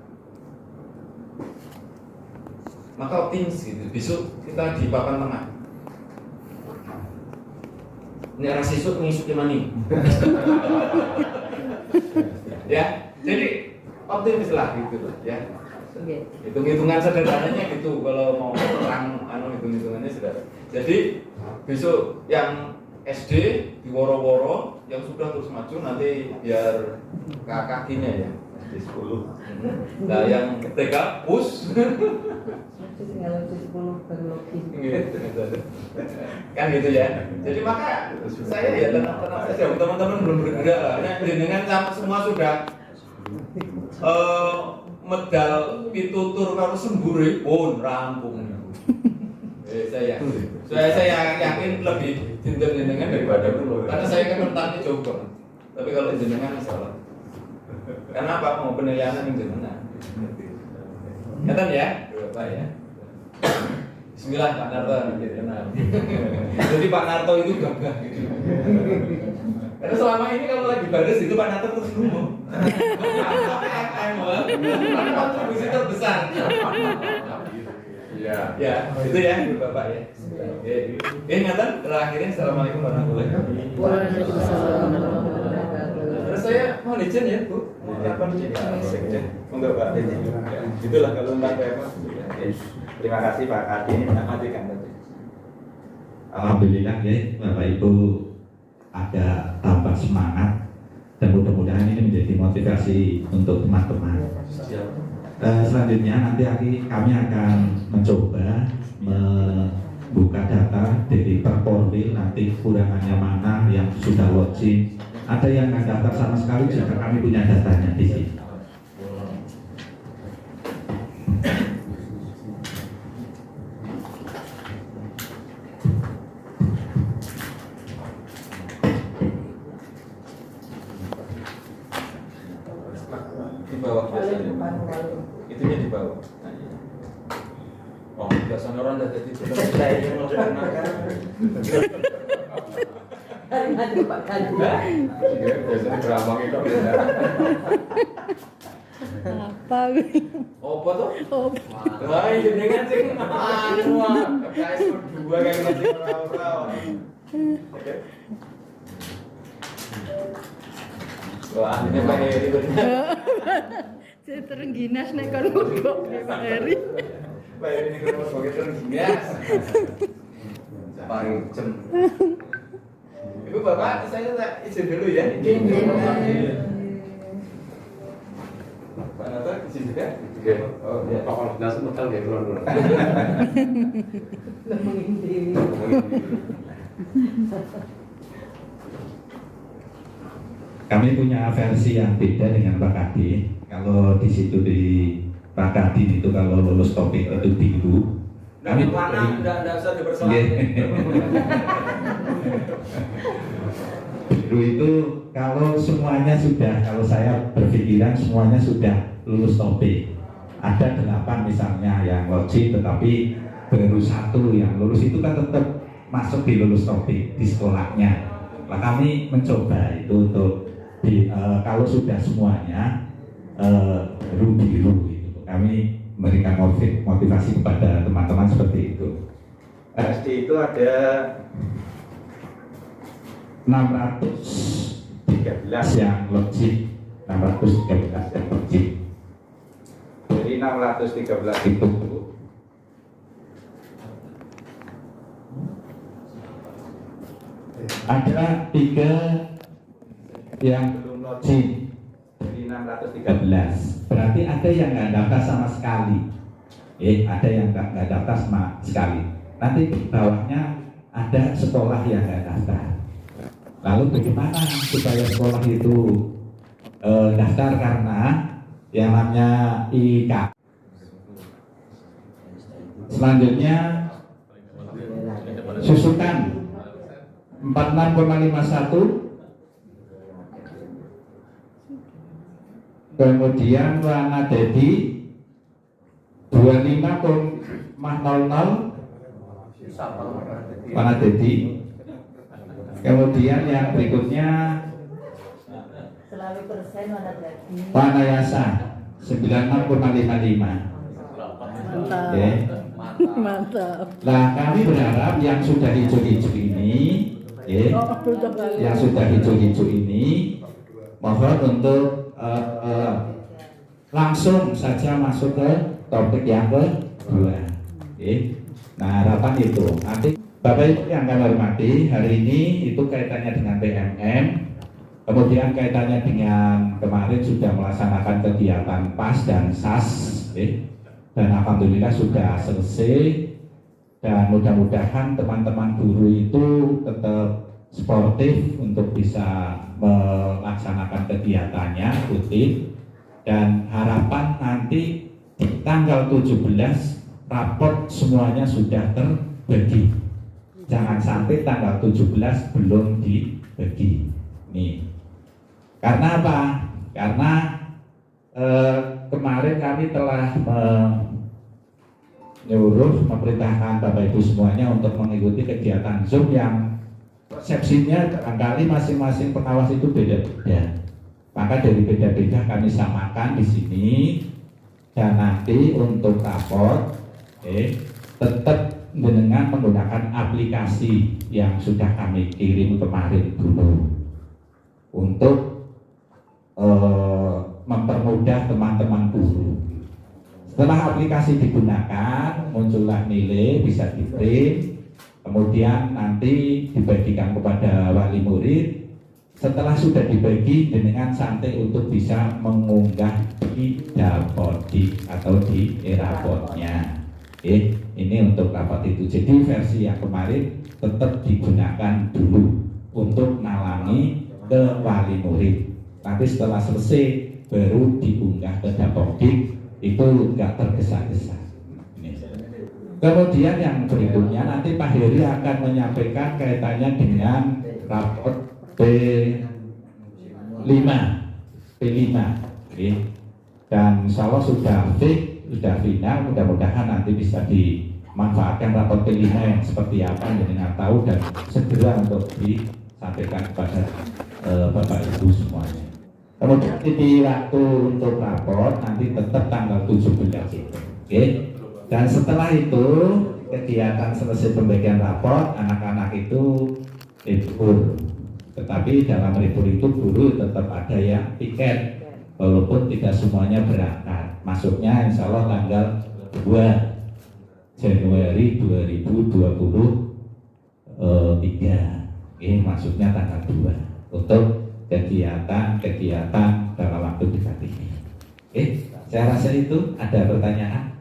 Maka optimis gitu. Besok kita di papan tengah. Ini arah sisuk mengisuki maning. Ya, jadi optimis lah gitu loh ya. Hitung-hitungan sederhananya gitu kalau mau terang hitung-hitungannya sederhana. Jadi besok yang SD di Woro-Woro yang sudah terus maju nanti biar kakinya ya di 10. Nah yang TK push kan gitu ya. Jadi maka saya ya tenang saja, teman-teman belum bergerak lah. Nah, dengan semua sudah medal pitutur karo semburi pun rampung. Saya yakin lebih dinten-dintengan daripada dulu. Karena saya kan rentannya jauh banget. Tapi kalau jenengan salah. Karena apa? Mau penilaian yang jenengan. Ngeten ya, Bapak ya. Bismillah Pak Narto nanti kenal. Jadi Pak Narto itu gagah gitu. Karena selama ini kalau lagi baris itu Pak Narto terus ngomong. Karena kontribusi terbesar. Iya. Ya, itu ya Bapak ya. Oke. Ingatan terakhirnya Assalamualaikum warahmatullahi wabarakatuh. Waalaikumsalam. Terus saya mohon izin ya Bu. Kapan izin? Enggak Pak. Itulah kalau tentang PMA. Terima kasih Pak Adi. Matikan tadi. Alhamdulillah ya Bapak Ibu ada tambah semangat dan mudah-mudahan ini menjadi motivasi untuk teman-teman. Selanjutnya nanti kami akan mencoba membuka data dari Perporwil, nanti kurangannya mana yang sudah login, ada yang nggak daftar sama sekali juga kami punya datanya di sini. Di bawah biasanya. Itunya di bawah. Nah, iya. Oh, biasanya orang udah jadi saya yang mau makan. Pak Kadu. Biasanya berambang itu. Apa? Apa tuh? Oh, Wah, ini kan sing anu guys berdua kayak ngene ora-ora. Oke. Wah, ini Pak Heri bener. saya terengginas nek kon ngobok Pak Heri. Pak Heri ini kalau sebagai terengginas. Paling jem. Ibu Bapak, saya izin dulu ya. Pak Nata izin Oh, ya, kalau dinas modal kayak dulu. Kami punya versi yang beda dengan Pak Kadin. Kalau di situ di Pak Kadin itu kalau lulus topik itu biru. Kami mana enggak usah dipersoalkan. Biru itu kalau semuanya sudah, kalau saya berpikiran semuanya sudah lulus topik. Ada 8 misalnya yang logik, tetapi baru 1 yang lulus, itu kan tetap masuk di lulus topik di sekolahnya. Nah, kami mencoba itu untuk kalau sudah semuanya biru gitu. Kami memberikan motivasi kepada teman-teman seperti itu. SD itu ada 613 yang logik, 613 yang logik. Jadi 613 itu ada 3 yang belum logik, jadi 613. Berarti ada yang nggak daftar sama sekali. Ada yang nggak daftar sama sekali. Nanti di bawahnya ada sekolah yang nggak daftar. Lalu bagaimana supaya sekolah itu daftar? Karena yang namanya IK. Selanjutnya susukan 46,51. Kemudian Wana Dedi 25,00 Wana Dedi. Kemudian yang berikutnya Selalu persen Wana Dedi. Wana Yasa 96,55. Mantap. Oke. Mantap. Nah, kami berharap yang sudah hijau-hijau ini, yang sudah hijau-hijau ini, mohon untuk langsung saja masuk ke topik yang kedua. Nah, harapan itu. Nanti Bapak Ibu yang kami hormati, hari ini itu kaitannya dengan PMM, kemudian kaitannya dengan kemarin sudah melaksanakan kegiatan PAS dan SAS, dan alhamdulillah sudah selesai. Dan mudah-mudahan teman-teman guru itu tetap sportif untuk bisa melaksanakan kegiatannya rutin, dan harapan nanti di tanggal 17 raport semuanya sudah terbagi. Jangan sampai tanggal 17 belum dibagi. Nih. Karena apa? Karena kemarin kami telah memerintahkan Bapak Ibu semuanya untuk mengikuti kegiatan Zoom yang persepsinya barangkali masing-masing pengawas itu beda-beda. Maka dari beda-beda kami samakan di sini, dan nanti untuk raport tetap dengan menggunakan aplikasi yang sudah kami kirim kemarin dulu untuk mempermudah teman-teman guru. Setelah aplikasi digunakan, muncullah nilai, bisa di-print, kemudian nanti dibagikan kepada wali murid. Setelah sudah dibagi, dengan santai untuk bisa mengunggah di Dapodik atau di Erapodnya. Ini untuk rapat itu. Jadi versi yang kemarin tetap digunakan dulu untuk nalangi ke wali murid. Tapi setelah selesai baru diunggah ke Dapodik, itu nggak tergesa-gesa. Kemudian yang berikutnya nanti Pak Heri akan menyampaikan kaitannya dengan raport P5, dan insya Allah sudah fix, sudah final. Mudah-mudahan nanti bisa dimanfaatkan raport P5 yang seperti apa dengan tahu, dan segera untuk disampaikan kepada Bapak Ibu semuanya. Kemudian di waktu untuk raport nanti tetap tanggal 17 itu. Dan setelah itu kegiatan selesai pembagian raport, anak-anak itu libur. Tetapi dalam libur itu guru tetap ada yang piket, walaupun tidak semuanya berangkat. Masuknya insya Allah tanggal 2 Januari 2023. Masuknya tanggal 2 untuk kegiatan dalam waktu dekat ini. Saya rasa itu ada pertanyaan.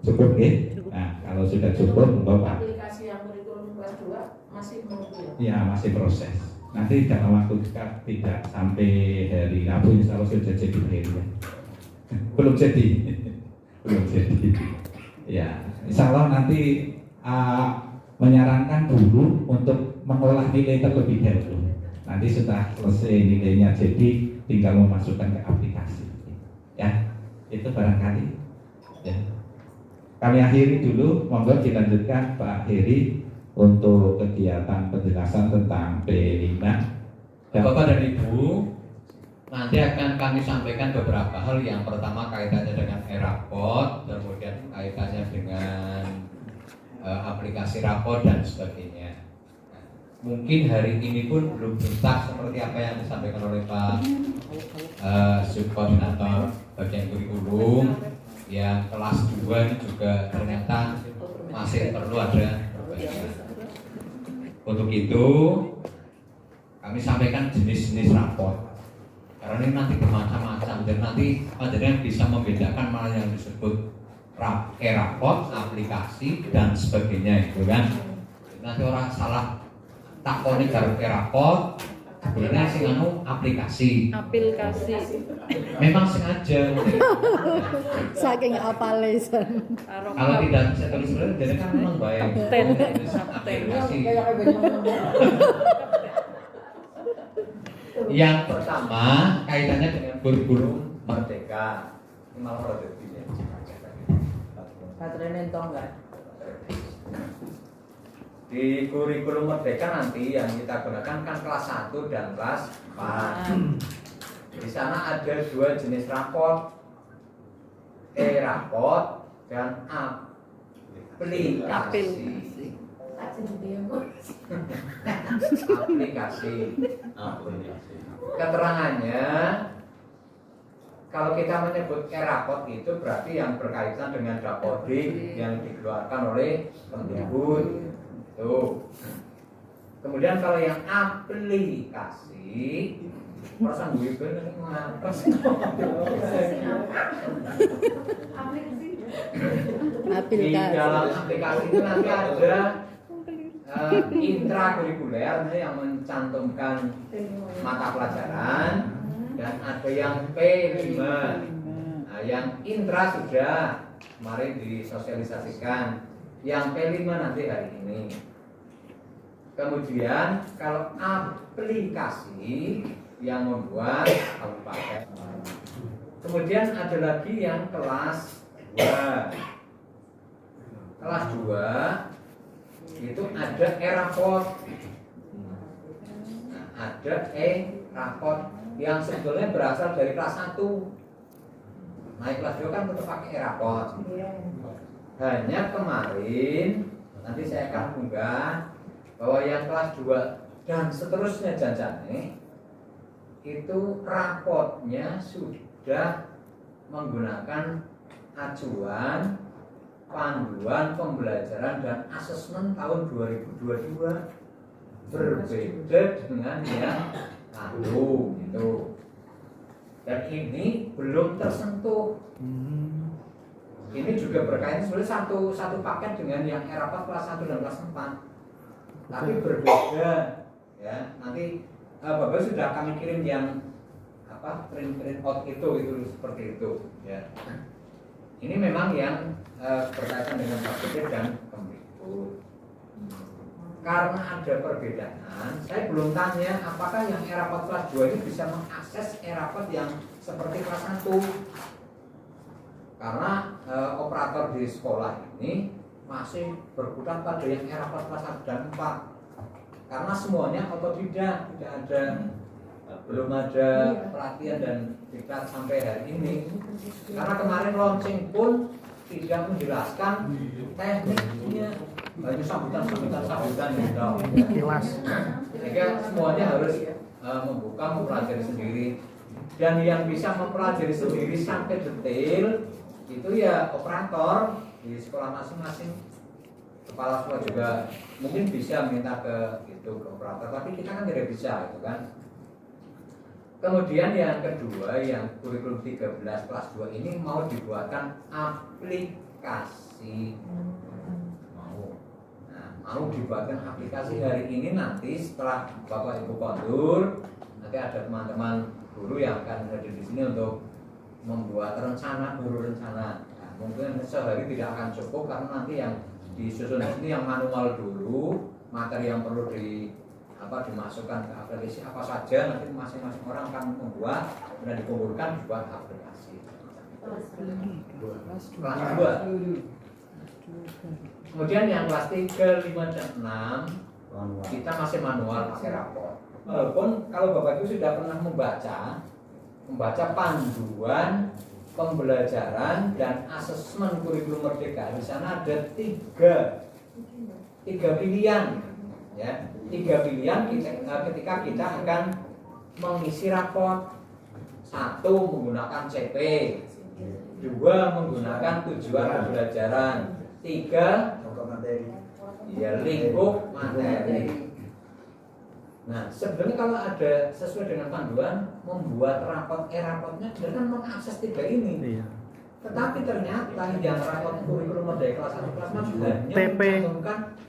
Cukup ya? Nah, kalau sudah cukup, Bapak. Aplikasi yang kurikulum kelas 2 masih menunggu ya? Ya, masih proses. Nanti dalam waktu dekat, tidak sampai hari Rabu, insya Allah sudah jadi hari ya. Belum jadi. Belum jadi. Ya, insya Allah nanti menyarankan dulu untuk mengolah nilai terlebih dahulu. Nanti setelah selesai nilainya jadi, tinggal memasukkan ke aplikasi. Ya, itu barangkali. Ya. Kami akhiri dulu, monggo dilanjutkan Pak Heri untuk kegiatan penjelasan tentang P5. Bapak dan Ibu, nanti akan kami sampaikan beberapa hal. Yang pertama kaitannya dengan e-rapot, kemudian kaitannya dengan aplikasi rapot dan sebagainya. Mungkin hari ini pun belum tuntas seperti apa yang disampaikan oleh Pak Subkoordinator bagian kurikulum. Yang kelas 2 ini juga ternyata masih perlu ada perbaikan. Untuk itu kami sampaikan jenis-jenis rapor, karena ini nanti bermacam-macam dan nanti pelajaran bisa membedakan mana yang disebut rapor, aplikasi dan sebagainya itu kan. Nanti orang salah takoni karo rapor, sebenarnya sing aplikasi. Memang sengaja. Saking apale. Kalau tidak bisa tulis jadi kan memang baik. Aplikasi. Yang pertama kaitannya dengan kurikulum merdeka. Ini malah produktifnya. Baterainya entong enggak? Di kurikulum merdeka nanti yang kita gunakan kan kelas 1 dan kelas 4. Di sana ada 2 jenis raport, e-raport dan aplikasi. Aplikasi. Keterangannya, kalau kita menyebut e-raport itu berarti yang berkaitan dengan Dapodik yang dikeluarkan oleh Kemdikbud. Tuh. Kemudian kalau yang aplikasi, perasaan gue bener ngapres. Di dalam aplikasi itu nanti ada intrakurikuler yang mencantumkan mata pelajaran dan ada yang P5. Nah, yang intra sudah kemarin disosialisasikan. Yang P5 nanti hari ini. Kemudian kalau aplikasi yang membuat kabupaten. Kemudian ada lagi yang kelas 2. Kelas 2 itu ada e-raport. Nah, ada e-raport yang sebetulnya berasal dari kelas 1. Naik kelas 2 kan tetap pakai e-raport. Hanya kemarin nanti saya akan unggah bahwa yang kelas 2 dan seterusnya janjane itu raportnya sudah menggunakan acuan panduan pembelajaran dan asesmen tahun 2022, berbeda dengan yang lalu gitu. Dan ini belum tersentuh. Ini juga berkaitan sebenarnya satu paket dengan yang e-raport kelas 1 dan kelas 4. Tapi berbeda ya. Nanti Bapak sudah kami kirim yang print out itu seperti itu ya. Ini memang yang berkaitan dengan Dapodik dan Kemdikbud. Karena ada perbedaan, saya belum tanya apakah yang e-raport kelas 2 ini bisa mengakses e-raport yang seperti kelas 1. Karena operator di sekolah ini masih berkutat pada yang e-raport kelas 1 dan 4. Karena semuanya otodidak, tidak ada belum ada pelatihan dan diklat sampai hari ini. Karena kemarin launching pun tidak menjelaskan tekniknya, hanya sambutan gitu. Kilas. Sehingga semuanya harus membuka, mempelajari sendiri. Dan yang bisa mempelajari sendiri sampai detail itu ya operator di sekolah masing-masing. Kepala sekolah juga mungkin bisa minta ke operator, tapi kita kan tidak bisa itu kan. Kemudian yang kedua, yang kurikulum 13 kelas 2 ini mau dibuatkan aplikasi. Mau dibuatkan aplikasi hari ini, nanti setelah Bapak Ibu kondur, nanti ada teman-teman guru yang akan hadir di sini untuk membuat rencana, guru rencana. Nah, mungkin sehari tidak akan cukup karena nanti yang disusun di sini yang manual dulu, materi yang perlu dimasukkan ke aplikasi apa saja, nanti masing-masing orang akan membuat dan dikumpulkan dibuat aplikasi. Kelas 2. Kemudian yang kelas 3, 5, dan 6 kita masih manual pakai rapor. Walaupun kalau Bapak Ibu sudah pernah membaca panduan pembelajaran dan asesmen kurikulum Merdeka, di sana ada tiga pilihan, ya, 3 pilihan ketika kita akan mengisi rapor. 1 menggunakan CP, 2 menggunakan tujuan pembelajaran, 3 ya lingkup materi. Nah, sebenarnya kalau ada sesuai dengan panduan membuat rapotnya dengan mengakses 3 ini. Iya. Tetapi ternyata yang rapot kurikulum Merdeka kelas 1 kelas 6 hanya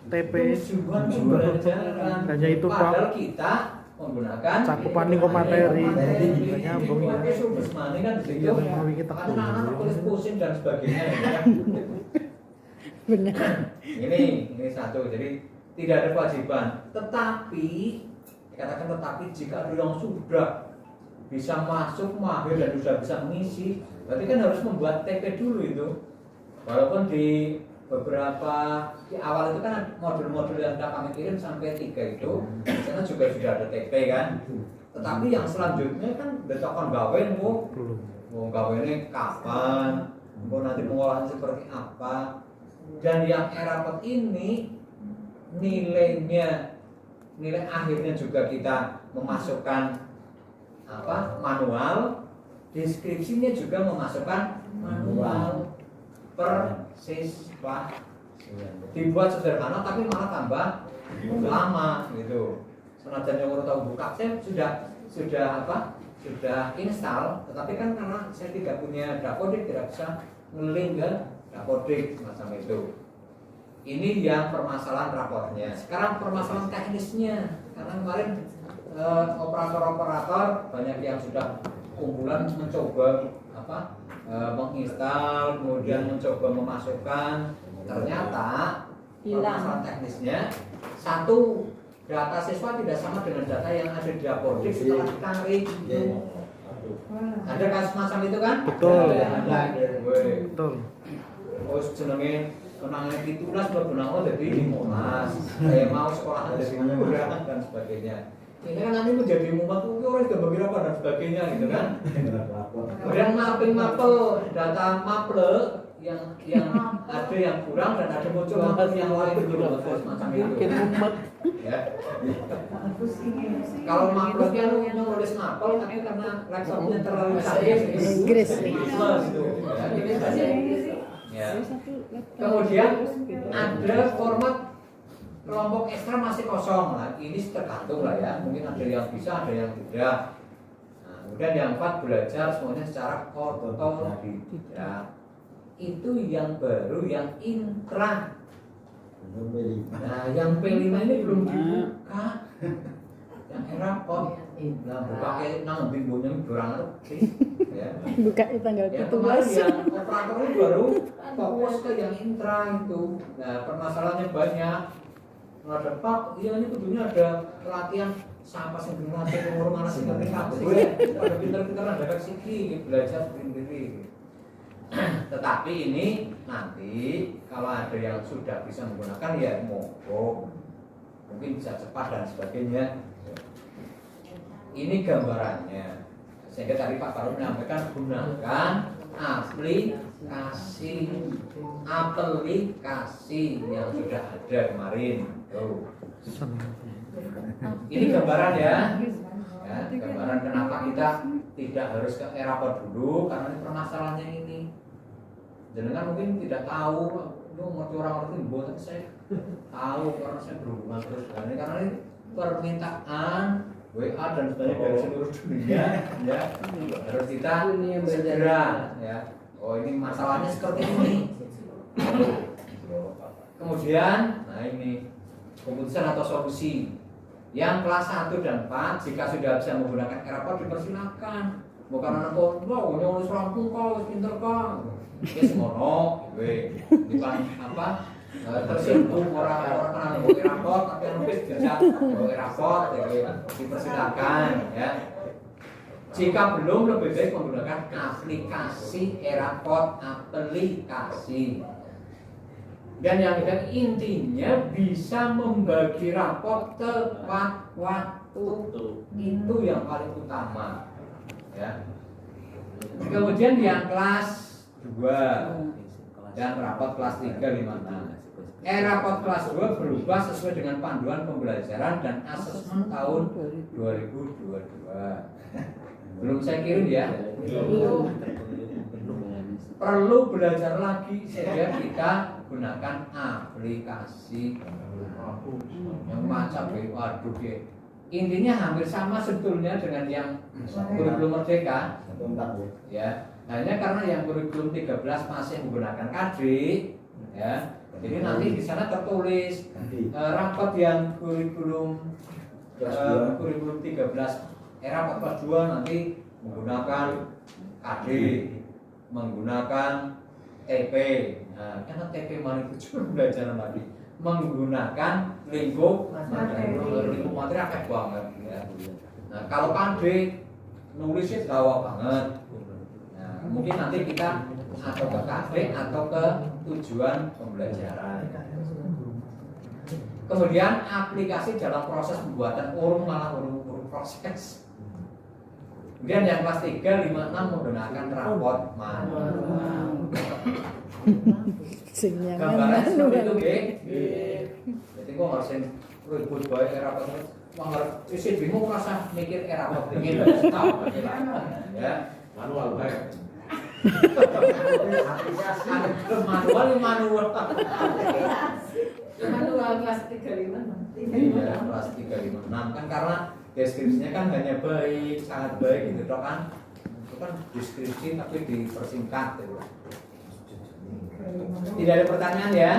TP, tujuan pembelajaran. hanya itu, Pak. Padahal kita menggunakan Cakupan lingkup materi. Nggak nyambung ya. Ini kan di situ. Iya, memang kita Karena anak tulis pusing dan sebagainya. Ya. Benar. Ini 1. Jadi tidak ada kewajiban. Tetapi dikatakan jika ada yang sudah bisa masuk mahir dan sudah bisa mengisi, berarti kan harus membuat TP dulu itu. Walaupun di beberapa di awal itu kan modul-modul yang sudah kami kirim sampai 3 itu, di sana juga sudah ada TP kan. Tetapi yang selanjutnya kan detokan gawe mau gawe ini kapan, mau nanti pengolahan seperti apa. Dan yang rapot ini nilai akhirnya juga kita memasukkan manual, deskripsinya juga memasukkan manual per siswa. Dibuat sederhana tapi malah tambah lama gitu. Senajan yang tahu buka, saya sudah install, tetapi kan karena saya tidak punya dapodik, tidak bisa nge-link ke dapodik semacam itu. Ini yang permasalahan raportnya. Sekarang permasalahan teknisnya, karena kemarin operator-operator banyak yang sudah kumpulan mencoba menginstal, kemudian mencoba memasukkan, ternyata permasalahan teknisnya 1, data siswa tidak sama dengan data yang ada di dapodik setelah ditarik. Ada kasus macam itu kan? Betul. Betul. Terus jenenge kenangan pitulas bergunaan jadi 15. Saya mau sekolah dari mana dan sebagainya. Ini kan nanti menjadi mumat orang sudah beberapa dan sebagainya gitu kan. Kemudian mapping mapel data maple yang ada yang kurang dan ada muncul mapel yang lain gitu macam itu. Ya. Kalau mapelnya nulis mapel tapi karena laptopnya terlalu canggih Inggris. gitu. Ya. Kemudian ada format kelompok ekstra masih kosong. Nah, ini tergantung lah ya. Mungkin ada yang bisa, ada yang tidak. Nah, kemudian yang 4 belajar semuanya secara otodidak. Itu yang baru, yang intra. Nah, yang P5 ini belum dibuka. Yang rapot. Nah, buka kayak nang bimbonya kurang lebih. Ya. Buka di tanggal Ya, 17. kemarin yang operator ini baru fokus ke yang intra itu. Nah, permasalahannya banyak. Ada Pak, iya ini kudunya ada pelatihan siapa sih ngelatih pengurus mana sih ngerti kabeh. Ada pinter-pinter ada siki belajar sendiri. Tetapi ini nanti kalau ada yang sudah bisa menggunakan ya monggo, mungkin bisa cepat dan sebagainya. Ini gambarannya. Sehingga tadi Pak Faruk menyampaikan gunakan aplikasi yang sudah ada kemarin. Tuh. Ini gambaran ya. Ya, gambaran kenapa kita tidak harus ke rapor dulu karena ini permasalahannya ini. Jenengan mungkin tidak tahu, ngerti orang ngerti buat saya tahu karena saya berhubungan terus dengan ini karena ini permintaan WA dan sebagainya dari seluruh dunia ya harus kita segera ya. Oh ini masalahnya seperti ini. Kemudian, nah ini keputusan atau solusi yang kelas 1 dan 4 jika sudah bisa menggunakan Eraport dipersilakan. Bukan anak kontrol, nyolong rampung kau, pinter kau. Ya semono, gue di apa? Tersinggung orang-orang yang Eraport tapi yang lebih bisa Eraport, dipersilakan ya. Jika belum lebih baik menggunakan aplikasi Eraport aplikasi. Dan yang intinya bisa membagi raport tepat waktu itu yang paling utama ya. Kemudian yang kelas 2 dan raport kelas 3, 5, 6 raport kelas 2 berubah sesuai dengan panduan pembelajaran dan asesmen tahun 2022. Belum saya kirim ya. Perlu belajar lagi sehingga kita gunakan aplikasi yang macam waduh ya. Intinya hampir sama sebetulnya dengan yang kurikulum merdeka ya. Hanya karena yang kurikulum 13 masih menggunakan KD ya. Jadi nanti di sana tertulis raport yang kurikulum 13 raport kelas 2 nanti menggunakan KD, menggunakan TP. Nah, karena TP mana itu cuma belajar lagi menggunakan lingkup materi akeh banget ya. Nah, kalau KD nulisnya Jawa banget. Nah, mungkin nanti kita atau ke KD atau ke tujuan pembelajaran. Kemudian aplikasi dalam proses pembuatan urung malah urung proses. Kemudian yang kelas 3, 5, 6 menggunakan raport manual. Gambaran seperti itu, jadi kok harus ribut baik raport. Isi bingung rasa mikir raport ingin tahu ya manual baik. Manual kelas 3, 5, 6. Iya, kelas 3, 5, 6 kan karena deskripsinya kan hanya baik, sangat baik gitu toh kan. Itu kan deskripsi tapi dipersingkat gitu. Tidak ada pertanyaan ya?